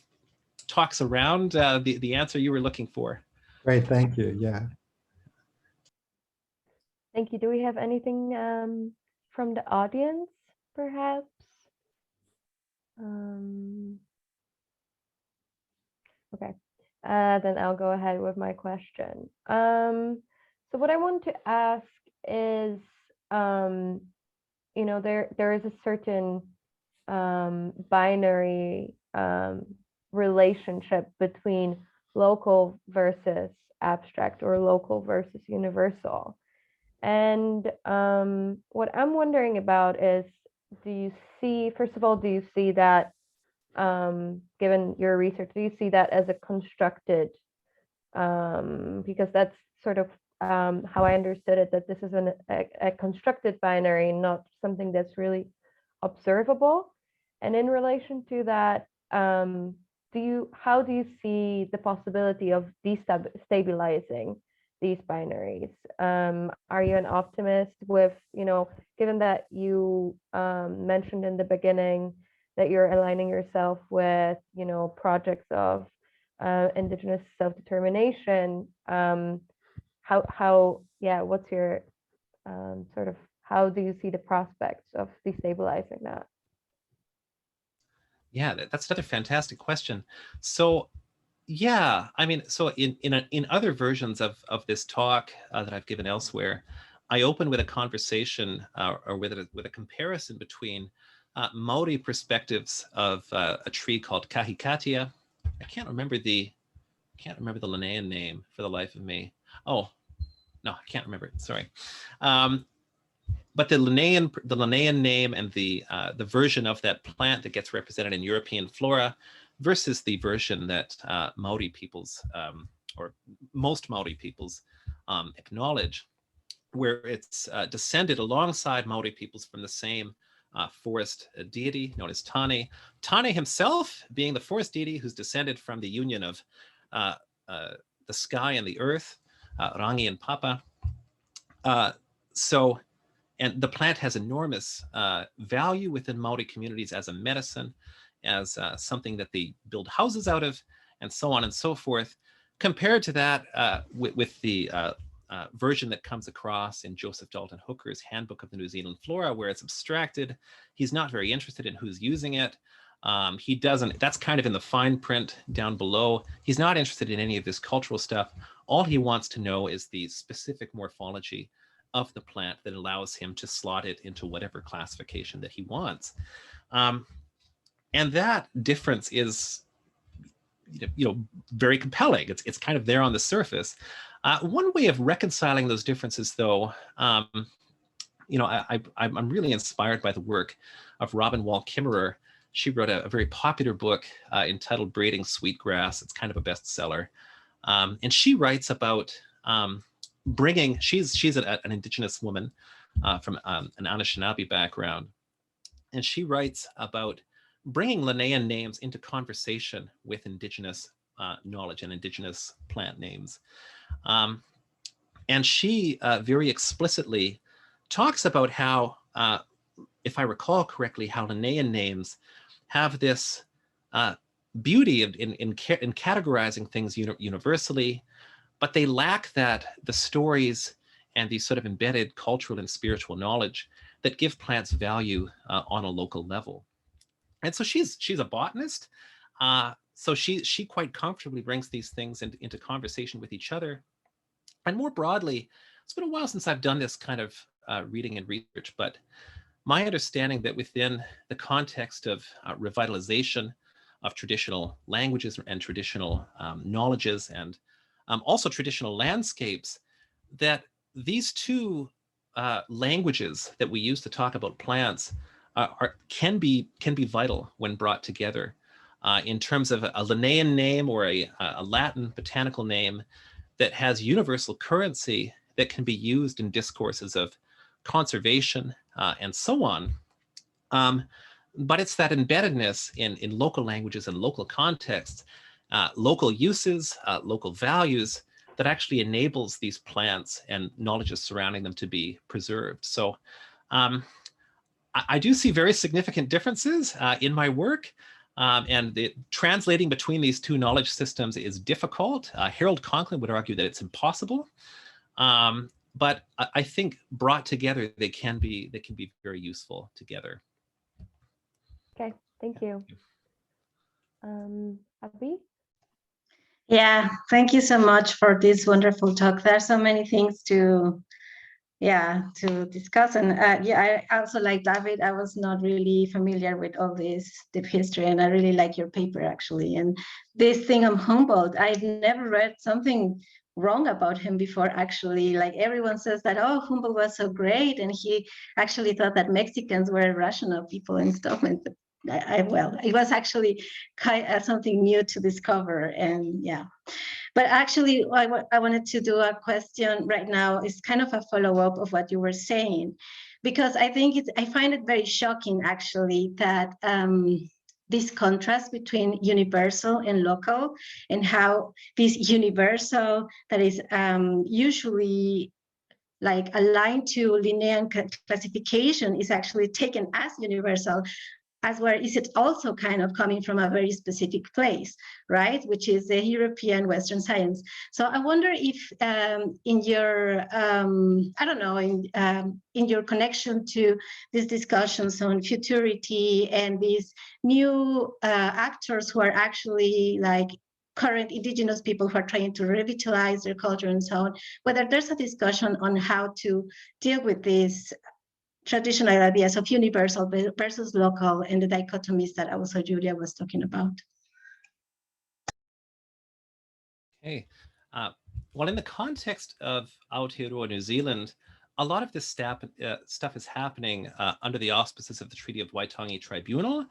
Speaker 2: talks around the answer you were looking for.
Speaker 4: Great, thank you. Yeah.
Speaker 3: Thank you. Do we have anything from the audience, perhaps? Okay, then I'll go ahead with my question. So what I want to ask is, you know, there is a certain binary relationship between local versus abstract, or local versus universal. And what I'm wondering about is, do you see, first of all, do you see that, given your research, do you see that as a constructed, because that's sort of how I understood it, that this is a constructed binary, not something that's really observable. And in relation to that, how do you see the possibility of destabilizing these binaries? Are you an optimist with, you know, given that you mentioned in the beginning that you're aligning yourself with, you know, projects of indigenous self-determination, what's your sort of, how do you see the prospects of destabilizing that?
Speaker 2: Yeah, that's another fantastic question. So yeah, I mean, so in other versions of this talk that I've given elsewhere, I open with a conversation or with a comparison between Maori perspectives of a tree called kahikatea. I can't remember the Linnaean name for the life of me. Oh, no, I can't remember it. Sorry. But the Linnaean name and the version of that plant that gets represented in European flora versus the version that Maori peoples, or most Maori peoples, acknowledge, where it's descended alongside Maori peoples from the same forest deity known as Tane. Tane himself being the forest deity who's descended from the union of the sky and the earth, Rangi and Papa. And the plant has enormous value within Maori communities as a medicine, as something that they build houses out of, and so on and so forth. Compared to that, with the version that comes across in Joseph Dalton Hooker's Handbook of the New Zealand Flora, where it's abstracted. He's not very interested in who's using it. He doesn't, that's kind of in the fine print down below. He's not interested in any of this cultural stuff. All he wants to know is the specific morphology of the plant that allows him to slot it into whatever classification that he wants. And that difference is, very compelling. It's kind of there on the surface. One way of reconciling those differences, though, I'm really inspired by the work of Robin Wall Kimmerer. She wrote a very popular book entitled Braiding Sweetgrass. It's kind of a bestseller. And she writes about she's an indigenous woman from an Anishinaabe background. And she writes about bringing Linnaean names into conversation with indigenous knowledge and indigenous plant names. And she very explicitly talks about how, if I recall correctly, how Linnaean names have this beauty in categorizing things universally, but they lack the stories and the sort of embedded cultural and spiritual knowledge that give plants value on a local level. And so she's a botanist. So she quite comfortably brings these things into conversation with each other. And more broadly, it's been a while since I've done this kind of reading and research, but my understanding that within the context of revitalization of traditional languages and traditional knowledges, and also traditional landscapes, that these two languages that we use to talk about plants can be vital when brought together. In terms of a Linnaean name or a Latin botanical name that has universal currency that can be used in discourses of conservation and so on. But it's that embeddedness in local languages and local contexts, local uses, local values, that actually enables these plants and knowledges surrounding them to be preserved. So I do see very significant differences in my work. And translating between these two knowledge systems is difficult. Harold Conklin would argue that it's impossible. But I think brought together, they can be very useful together.
Speaker 3: Okay, thank you. Abby?
Speaker 1: Yeah, thank you so much for this wonderful talk. There are so many things to discuss. And yeah, I also like David. I was not really familiar with all this deep history, and I really like your paper actually. And this thing on Humboldt, I've never read something wrong about him before actually. Like everyone says that, oh, Humboldt was so great, and he actually thought that Mexicans were rational people and stuff. And well, it was actually kind of something new to discover. And yeah. But actually, I wanted to do a question right now. It's kind of a follow-up of what you were saying, because I think I find it very shocking, actually, that this contrast between universal and local, and how this universal that is usually like aligned to Linnaean classification is actually taken as universal, as where is it also kind of coming from a very specific place, right? Which is the European Western science. So I wonder if in your, I don't know, in your connection to these discussions on futurity and these new actors who are actually like current indigenous people who are trying to revitalize their culture and so on, whether there's a discussion on how to deal with this traditional ideas of universal versus local and the dichotomies that also Julia was talking about.
Speaker 2: Okay. Well, in the context of Aotearoa, New Zealand, a lot of this stuff is happening under the auspices of the Treaty of Waitangi Tribunal.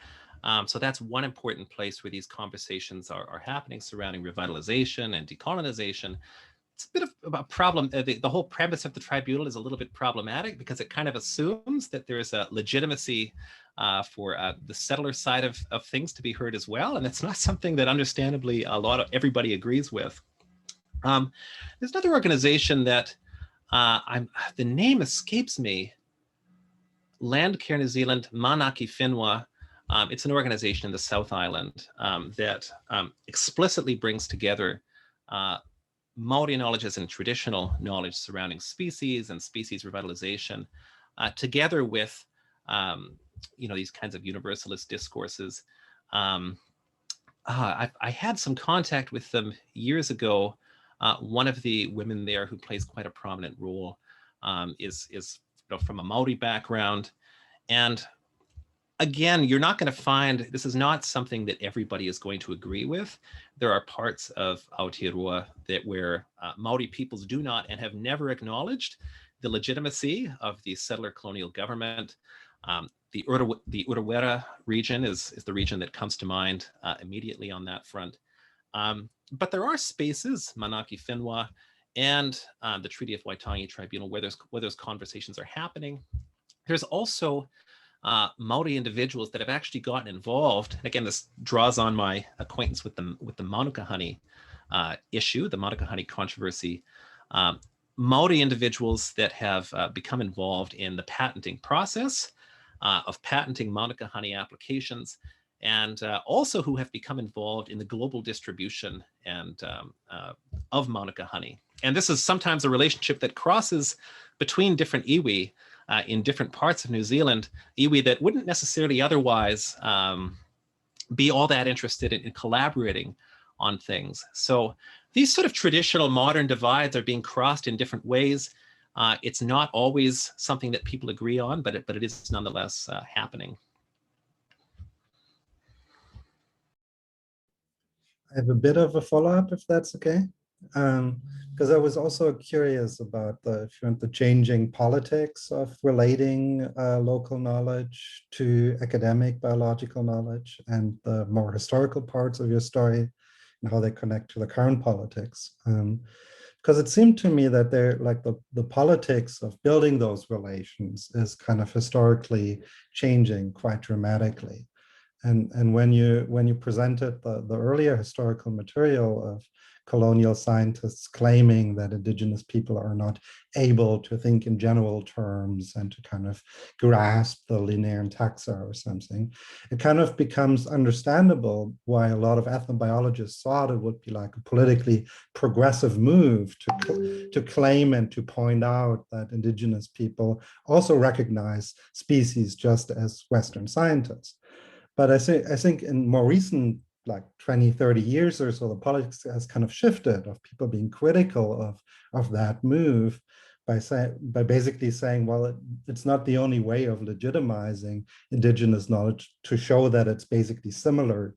Speaker 2: So that's one important place where these conversations are happening surrounding revitalization and decolonization. It's a bit of a problem. The whole premise of the tribunal is a little bit problematic because it kind of assumes that there's a legitimacy for the settler side of things to be heard as well. And it's not something that understandably everybody agrees with. There's another organization that the name escapes me, Landcare New Zealand, Manaki Whenua. It's an organization in the South Island that explicitly brings together Maori knowledges and traditional knowledge surrounding species and species revitalization, together with these kinds of universalist discourses. I had some contact with them years ago. One of the women there who plays quite a prominent role is from a Maori background, and again, you're not going to find, this is not something that everybody is going to agree with. There are parts of Aotearoa where Maori peoples do not and have never acknowledged the legitimacy of the settler colonial government. The Urewera region is the region that comes to mind immediately on that front. But there are spaces, Manaki Whenua and the Treaty of Waitangi Tribunal, where those conversations are happening. There's also Maori individuals that have actually gotten involved. And again, this draws on my acquaintance with the Manuka honey issue, the Manuka honey controversy. Maori individuals that have become involved in the patenting process of patenting Manuka honey applications, and also who have become involved in the global distribution and of Manuka honey. And this is sometimes a relationship that crosses between different iwi. in different parts of New Zealand, iwi that wouldn't necessarily otherwise be all that interested in collaborating on things. So these sort of traditional modern divides are being crossed in different ways. It's not always something that people agree on, but it is nonetheless happening.
Speaker 4: I have a bit of a follow-up, if that's okay. Because I was also curious about the changing politics of relating local knowledge to academic biological knowledge, and the more historical parts of your story and how they connect to the current politics. Because it seemed to me that they're like the politics of building those relations is kind of historically changing quite dramatically. And when you presented the earlier historical material of colonial scientists claiming that indigenous people are not able to think in general terms and to kind of grasp the Linnaean taxa or something, it kind of becomes understandable why a lot of ethnobiologists thought it would be like a politically progressive move to claim and to point out that indigenous people also recognize species just as Western scientists. But I think in more recent, like 20, 30 years or so, the politics has kind of shifted of people being critical of that move by basically saying, well, it's not the only way of legitimizing indigenous knowledge to show that it's basically similar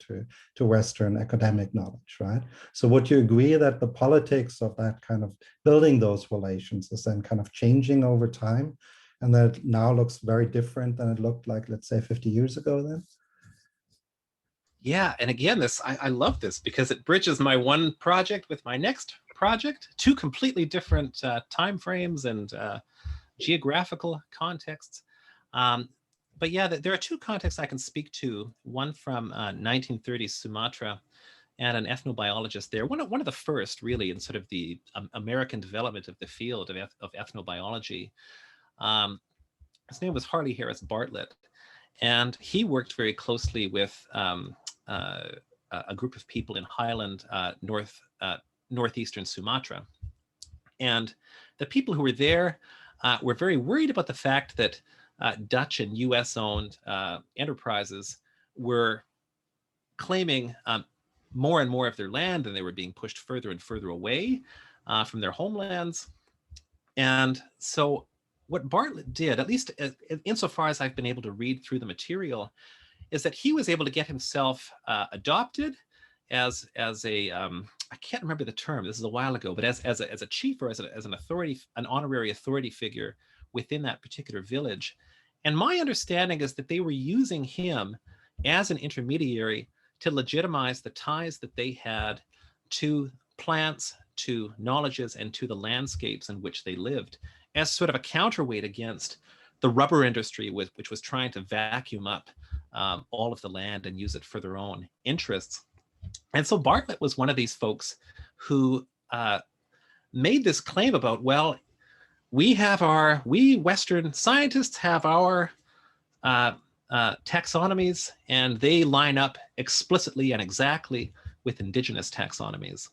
Speaker 4: to Western academic knowledge, right? So would you agree that the politics of that kind of building those relations is then kind of changing over time, and that it now looks very different than it looked like, let's say, 50 years ago then?
Speaker 2: Yeah, and again, I love this because it bridges my one project with my next project, two completely different time frames and geographical contexts. But yeah, there are two contexts I can speak to, one from 1930s Sumatra and an ethnobiologist there, one of the first really in sort of the American development of the field of ethnobiology. His name was Harley Harris Bartlett, and he worked very closely with a group of people in highland northeastern Sumatra. And the people who were there were very worried about the fact that Dutch and US-owned enterprises were claiming more and more of their land, and they were being pushed further and further away from their homelands. And so what Bartlett did, at least insofar as I've been able to read through the material, is that he was able to get himself adopted as a I can't remember the term, this is a while ago, but as a chief or as an authority, an honorary authority figure within that particular village. And my understanding is that they were using him as an intermediary to legitimize the ties that they had to plants, to knowledges, and to the landscapes in which they lived, as sort of a counterweight against the rubber industry, which was trying to vacuum up all of the land and use it for their own interests. And so Bartlett was one of these folks who made this claim about, well, we Western scientists have our taxonomies, and they line up explicitly and exactly with indigenous taxonomies.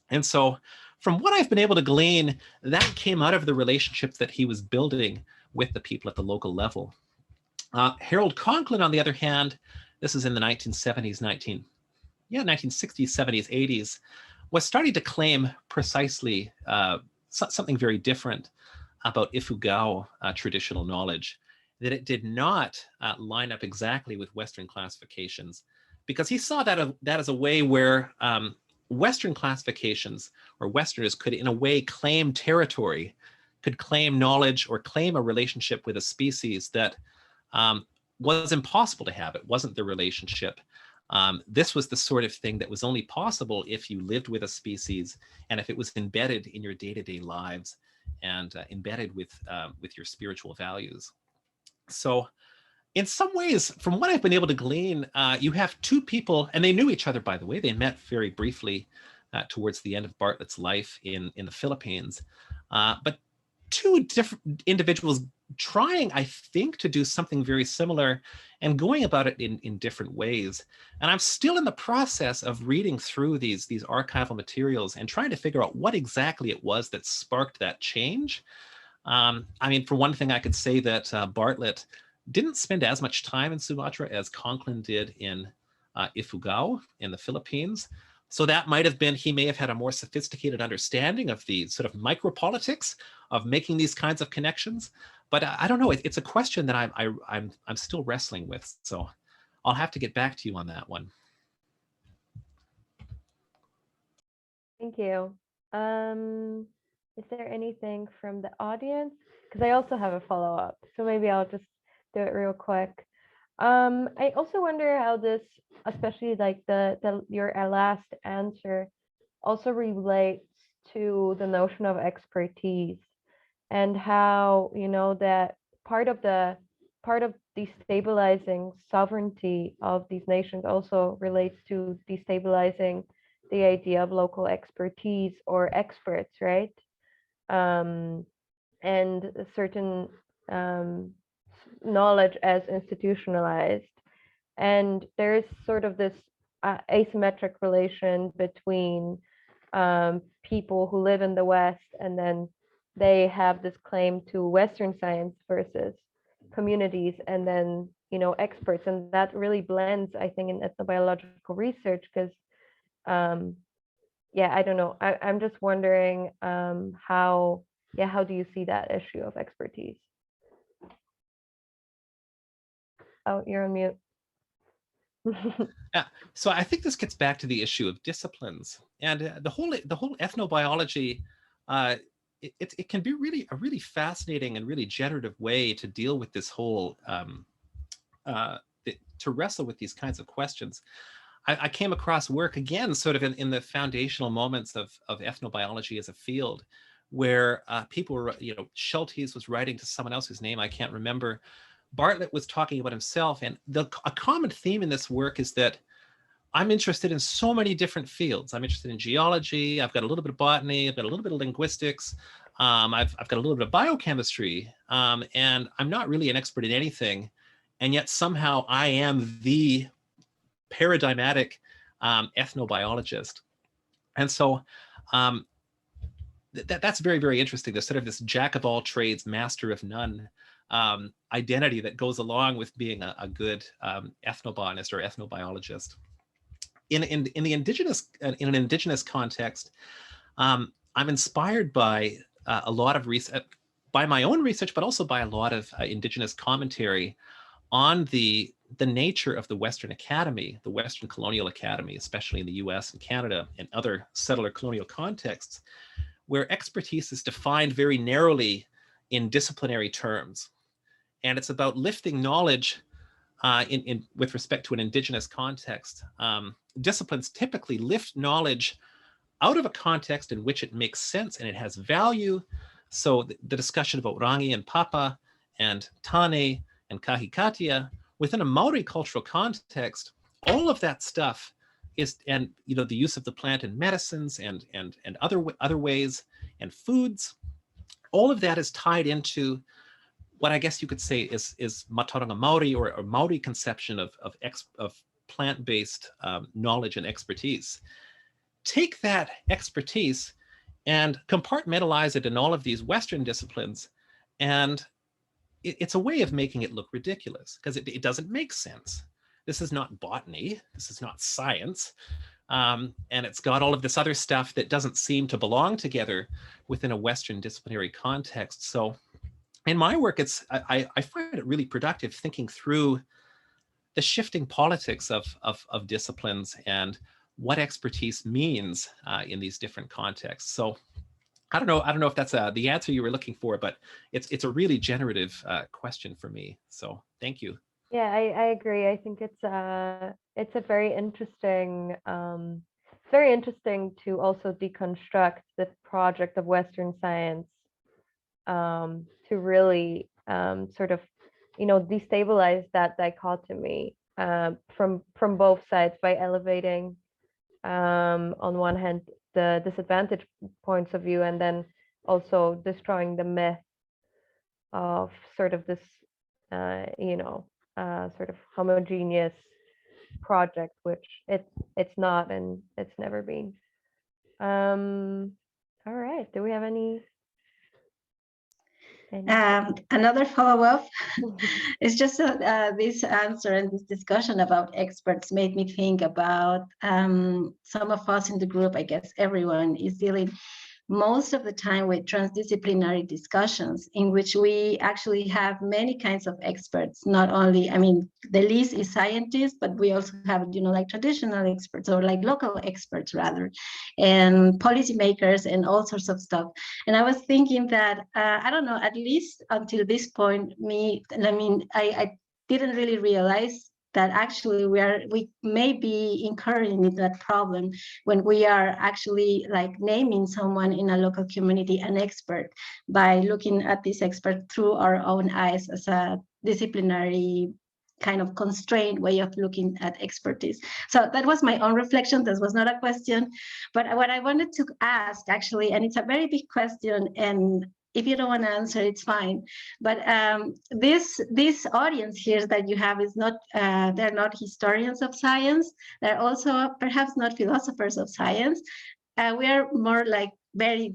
Speaker 2: And so from what I've been able to glean, that came out of the relationships that he was building with the people at the local level. Harold Conklin, on the other hand, this is in the 1970s, 1960s, 70s, 80s, was starting to claim precisely something very different about Ifugao traditional knowledge, that it did not line up exactly with Western classifications, because he saw that as a way where Western classifications, or Westerners, could in a way claim territory, could claim knowledge or claim a relationship with a species that was impossible to have. It wasn't the relationship. This was the sort of thing that was only possible if you lived with a species and if it was embedded in your day-to-day lives and embedded with your spiritual values. So in some ways, from what I've been able to glean, you have two people, and they knew each other, by the way. They met very briefly towards the end of Bartlett's life in the Philippines. But two different individuals trying, I think, to do something very similar and going about it in different ways. And I'm still in the process of reading through these archival materials and trying to figure out what exactly it was that sparked that change. I mean, for one thing, I could say that Bartlett didn't spend as much time in Sumatra as Conklin did in Ifugao in the Philippines. So that might have been, he may have had a more sophisticated understanding of the sort of micropolitics of making these kinds of connections. But I don't know, it's a question that I'm still wrestling with. So I'll have to get back to you on that one.
Speaker 3: Thank you. Is there anything from the audience? Because I also have a follow-up, so maybe I'll just do it real quick. I also wonder how this, especially like your last answer, also relates to the notion of expertise, and how, you know, that part of destabilizing sovereignty of these nations also relates to destabilizing the idea of local expertise or experts, right? And a certain knowledge as institutionalized. And there's sort of this asymmetric relation between people who live in the West, and then they have this claim to Western science versus communities, and then, you know, experts. And that really blends, I think, in ethnobiological research, because yeah, I don't know. I'm just wondering how do you see that issue of expertise? Oh, you're on mute.
Speaker 2: Yeah, so I think this gets back to the issue of disciplines, and the whole ethnobiology. It can be really a really fascinating and really generative way to deal with this whole to wrestle with these kinds of questions. I came across work again, sort of in the foundational moments of ethnobiology as a field, where people were, you know, Schultes was writing to someone else whose name I can't remember. Bartlett was talking about himself, and a common theme in this work is that I'm interested in so many different fields. I'm interested in geology. I've got a little bit of botany. I've got a little bit of linguistics. I've got a little bit of biochemistry, and I'm not really an expert in anything. And yet somehow I am the paradigmatic ethnobiologist. And so that's very, very interesting. There's sort of this jack of all trades, master of none identity that goes along with being a good ethnobotanist or ethnobiologist. In an indigenous context, I'm inspired by a lot of research, by my own research, but also by a lot of indigenous commentary on the nature of the Western Academy, the Western Colonial Academy, especially in the US and Canada and other settler colonial contexts, where expertise is defined very narrowly in disciplinary terms. And it's about lifting knowledge with respect to an indigenous context. Disciplines typically lift knowledge out of a context in which it makes sense and it has value. So the discussion about Rangi and Papa and Tane and Kahikatea within a Maori cultural context, all of that stuff is, and you know, the use of the plant in medicines and other ways and foods, all of that is tied into what I guess you could say is Mataranga Maori or Maori conception of plant-based knowledge and expertise. Take that expertise and compartmentalize it in all of these Western disciplines, and it's a way of making it look ridiculous because it doesn't make sense. This is not botany. This is not science. And it's got all of this other stuff that doesn't seem to belong together within a Western disciplinary context. So in my work, I find it really productive thinking through the shifting politics of disciplines and what expertise means in these different contexts. So I don't know if that's the answer you were looking for, but it's a really generative question for me. So thank you.
Speaker 3: Yeah, I agree. I think it's a very interesting to also deconstruct the project of Western science, to really sort of, you know, destabilize that dichotomy from both sides by elevating on one hand the disadvantage points of view, and then also destroying the myth of sort of this you know, sort of homogeneous project, which it's not, and it's never been. All right, do we have any?
Speaker 1: Another follow-up is just this answer and this discussion about experts made me think about some of us in the group. I guess everyone is dealing most of the time with transdisciplinary discussions in which we actually have many kinds of experts. Not only, I mean, the list is scientists, but we also have, you know, like traditional experts or like local experts rather, and policymakers and all sorts of stuff. And I was thinking that, I don't know, at least until this point, I didn't really realize that actually we may be incurring that problem when we are actually like naming someone in a local community an expert by looking at this expert through our own eyes as a disciplinary kind of constrained way of looking at expertise. So that was my own reflection. This was not a question, but what I wanted to ask actually, and it's a very big question, and if you don't want to answer, it's fine. But this audience here that you have is not, they're not historians of science. They're also perhaps not philosophers of science. We are more like very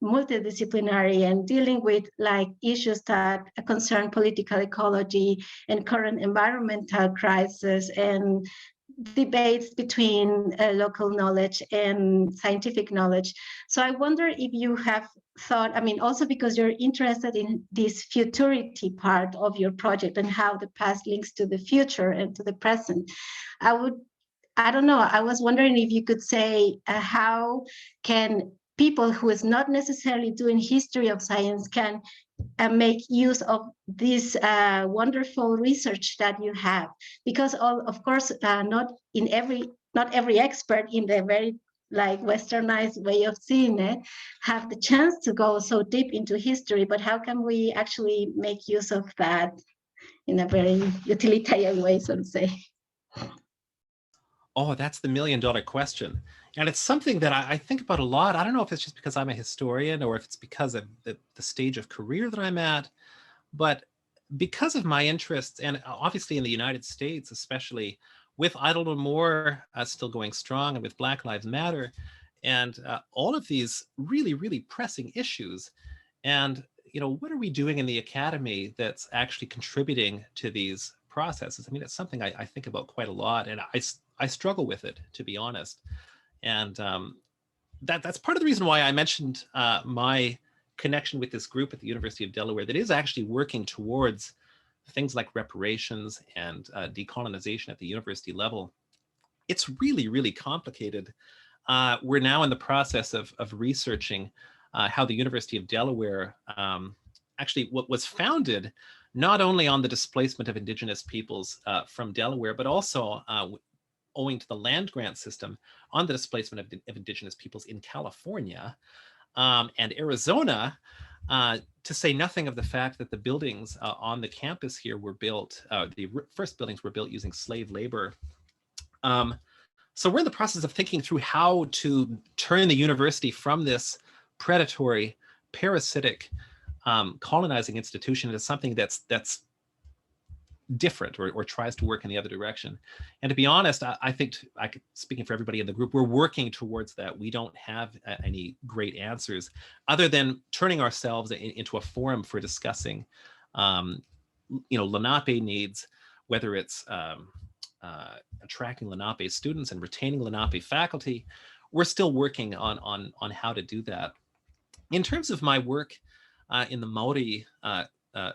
Speaker 1: multidisciplinary and dealing with like issues that concern political ecology and current environmental crisis and debates between local knowledge and scientific knowledge. So I wonder if you have thought, I mean, also because you're interested in this futurity part of your project and how the past links to the future and to the present. I don't know, I was wondering if you could say how can people who is not necessarily doing history of science can make use of this wonderful research that you have, because of course not every expert in the very like westernized way of seeing it have the chance to go so deep into history, but how can we actually make use of that in a very utilitarian way, so to say?
Speaker 2: Oh, that's the million-dollar question. And it's something that I think about a lot. I don't know if it's just because I'm a historian or if it's because of the stage of career that I'm at, but because of my interests, and obviously in the United States, especially with Idle No More still going strong and with Black Lives Matter and all of these really, really pressing issues. And, you know, what are we doing in the academy that's actually contributing to these processes? I mean, it's something I think about quite a lot, and I struggle with it, to be honest. And that's part of the reason why I mentioned my connection with this group at the University of Delaware that is actually working towards things like reparations and decolonization at the university level. It's really, really complicated. We're now in the process of researching how the University of Delaware actually what was founded not only on the displacement of Indigenous peoples from Delaware, but also owing to the land grant system on the displacement of Indigenous peoples in California and Arizona, to say nothing of the fact that the buildings on the campus here were built, the first buildings were built using slave labor. So we're in the process of thinking through how to turn the university from this predatory, parasitic, colonizing institution into something that's different or tries to work in the other direction. And to be honest, I think, speaking for everybody in the group, we're working towards that. We don't have any great answers other than turning ourselves into a forum for discussing, you know, Lenape needs, whether it's attracting Lenape students and retaining Lenape faculty. We're still working on how to do that. In terms of my work in the Maori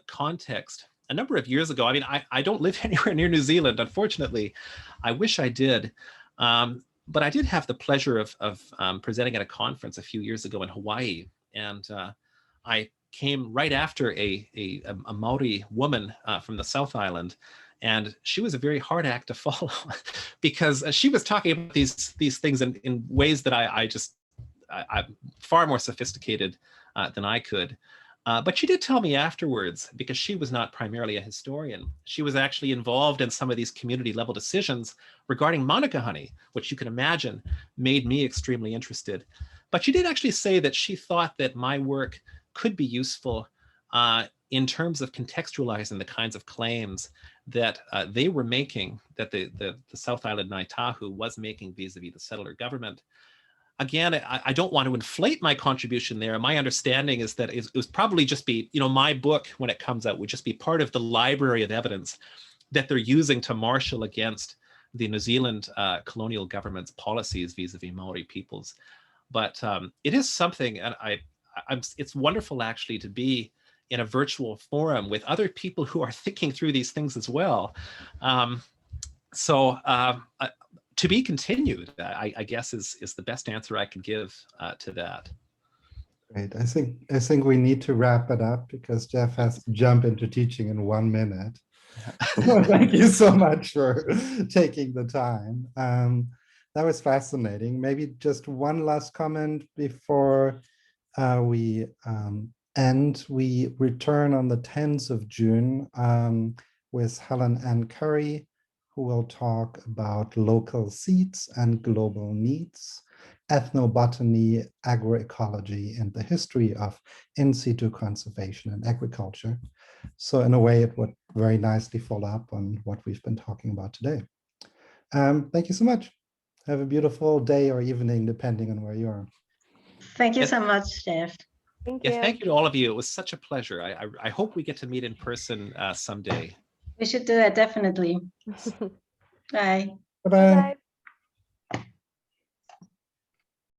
Speaker 2: context, a number of years ago, I mean, I don't live anywhere near New Zealand, unfortunately. I wish I did. But I did have the pleasure of presenting at a conference a few years ago in Hawaii. And I came right after a Maori woman from the South Island. And she was a very hard act to follow because she was talking about these things in ways that I'm far more sophisticated than I could. But she did tell me afterwards, because she was not primarily a historian, she was actually involved in some of these community level decisions regarding manuka honey, which you can imagine made me extremely interested. But she did actually say that she thought that my work could be useful in terms of contextualizing the kinds of claims that they were making, that the South Island Ngāi Tahu was making vis-a-vis the settler government. again, I don't want to inflate my contribution there. My understanding is that it was probably just be, my book, when it comes out, would just be part of the library of evidence that they're using to marshal against the New Zealand colonial government's policies vis-a-vis Maori peoples. But it is something, and it's wonderful actually to be in a virtual forum with other people who are thinking through these things as well. To be continued, I guess is the best answer I could give to that.
Speaker 4: Great. I think we need to wrap it up because Geoff has to jump into teaching in 1 minute. Thank you so much for taking the time. That was fascinating. Maybe just one last comment before we end. We return on the 10th of June with Helen Ann Curry, who will talk about local seeds and global needs, ethnobotany, agroecology, and the history of in situ conservation and agriculture. So in a way, it would very nicely follow up on what we've been talking about today. Thank you so much. Have a beautiful day or evening, depending on where you are.
Speaker 1: Thank you so much, Geoff.
Speaker 3: Thank you.
Speaker 2: Yeah, thank you to all of you. It was such a pleasure. I hope we get to meet in person someday.
Speaker 1: We should do that, definitely. Bye.
Speaker 4: Bye-bye.
Speaker 3: Bye-bye.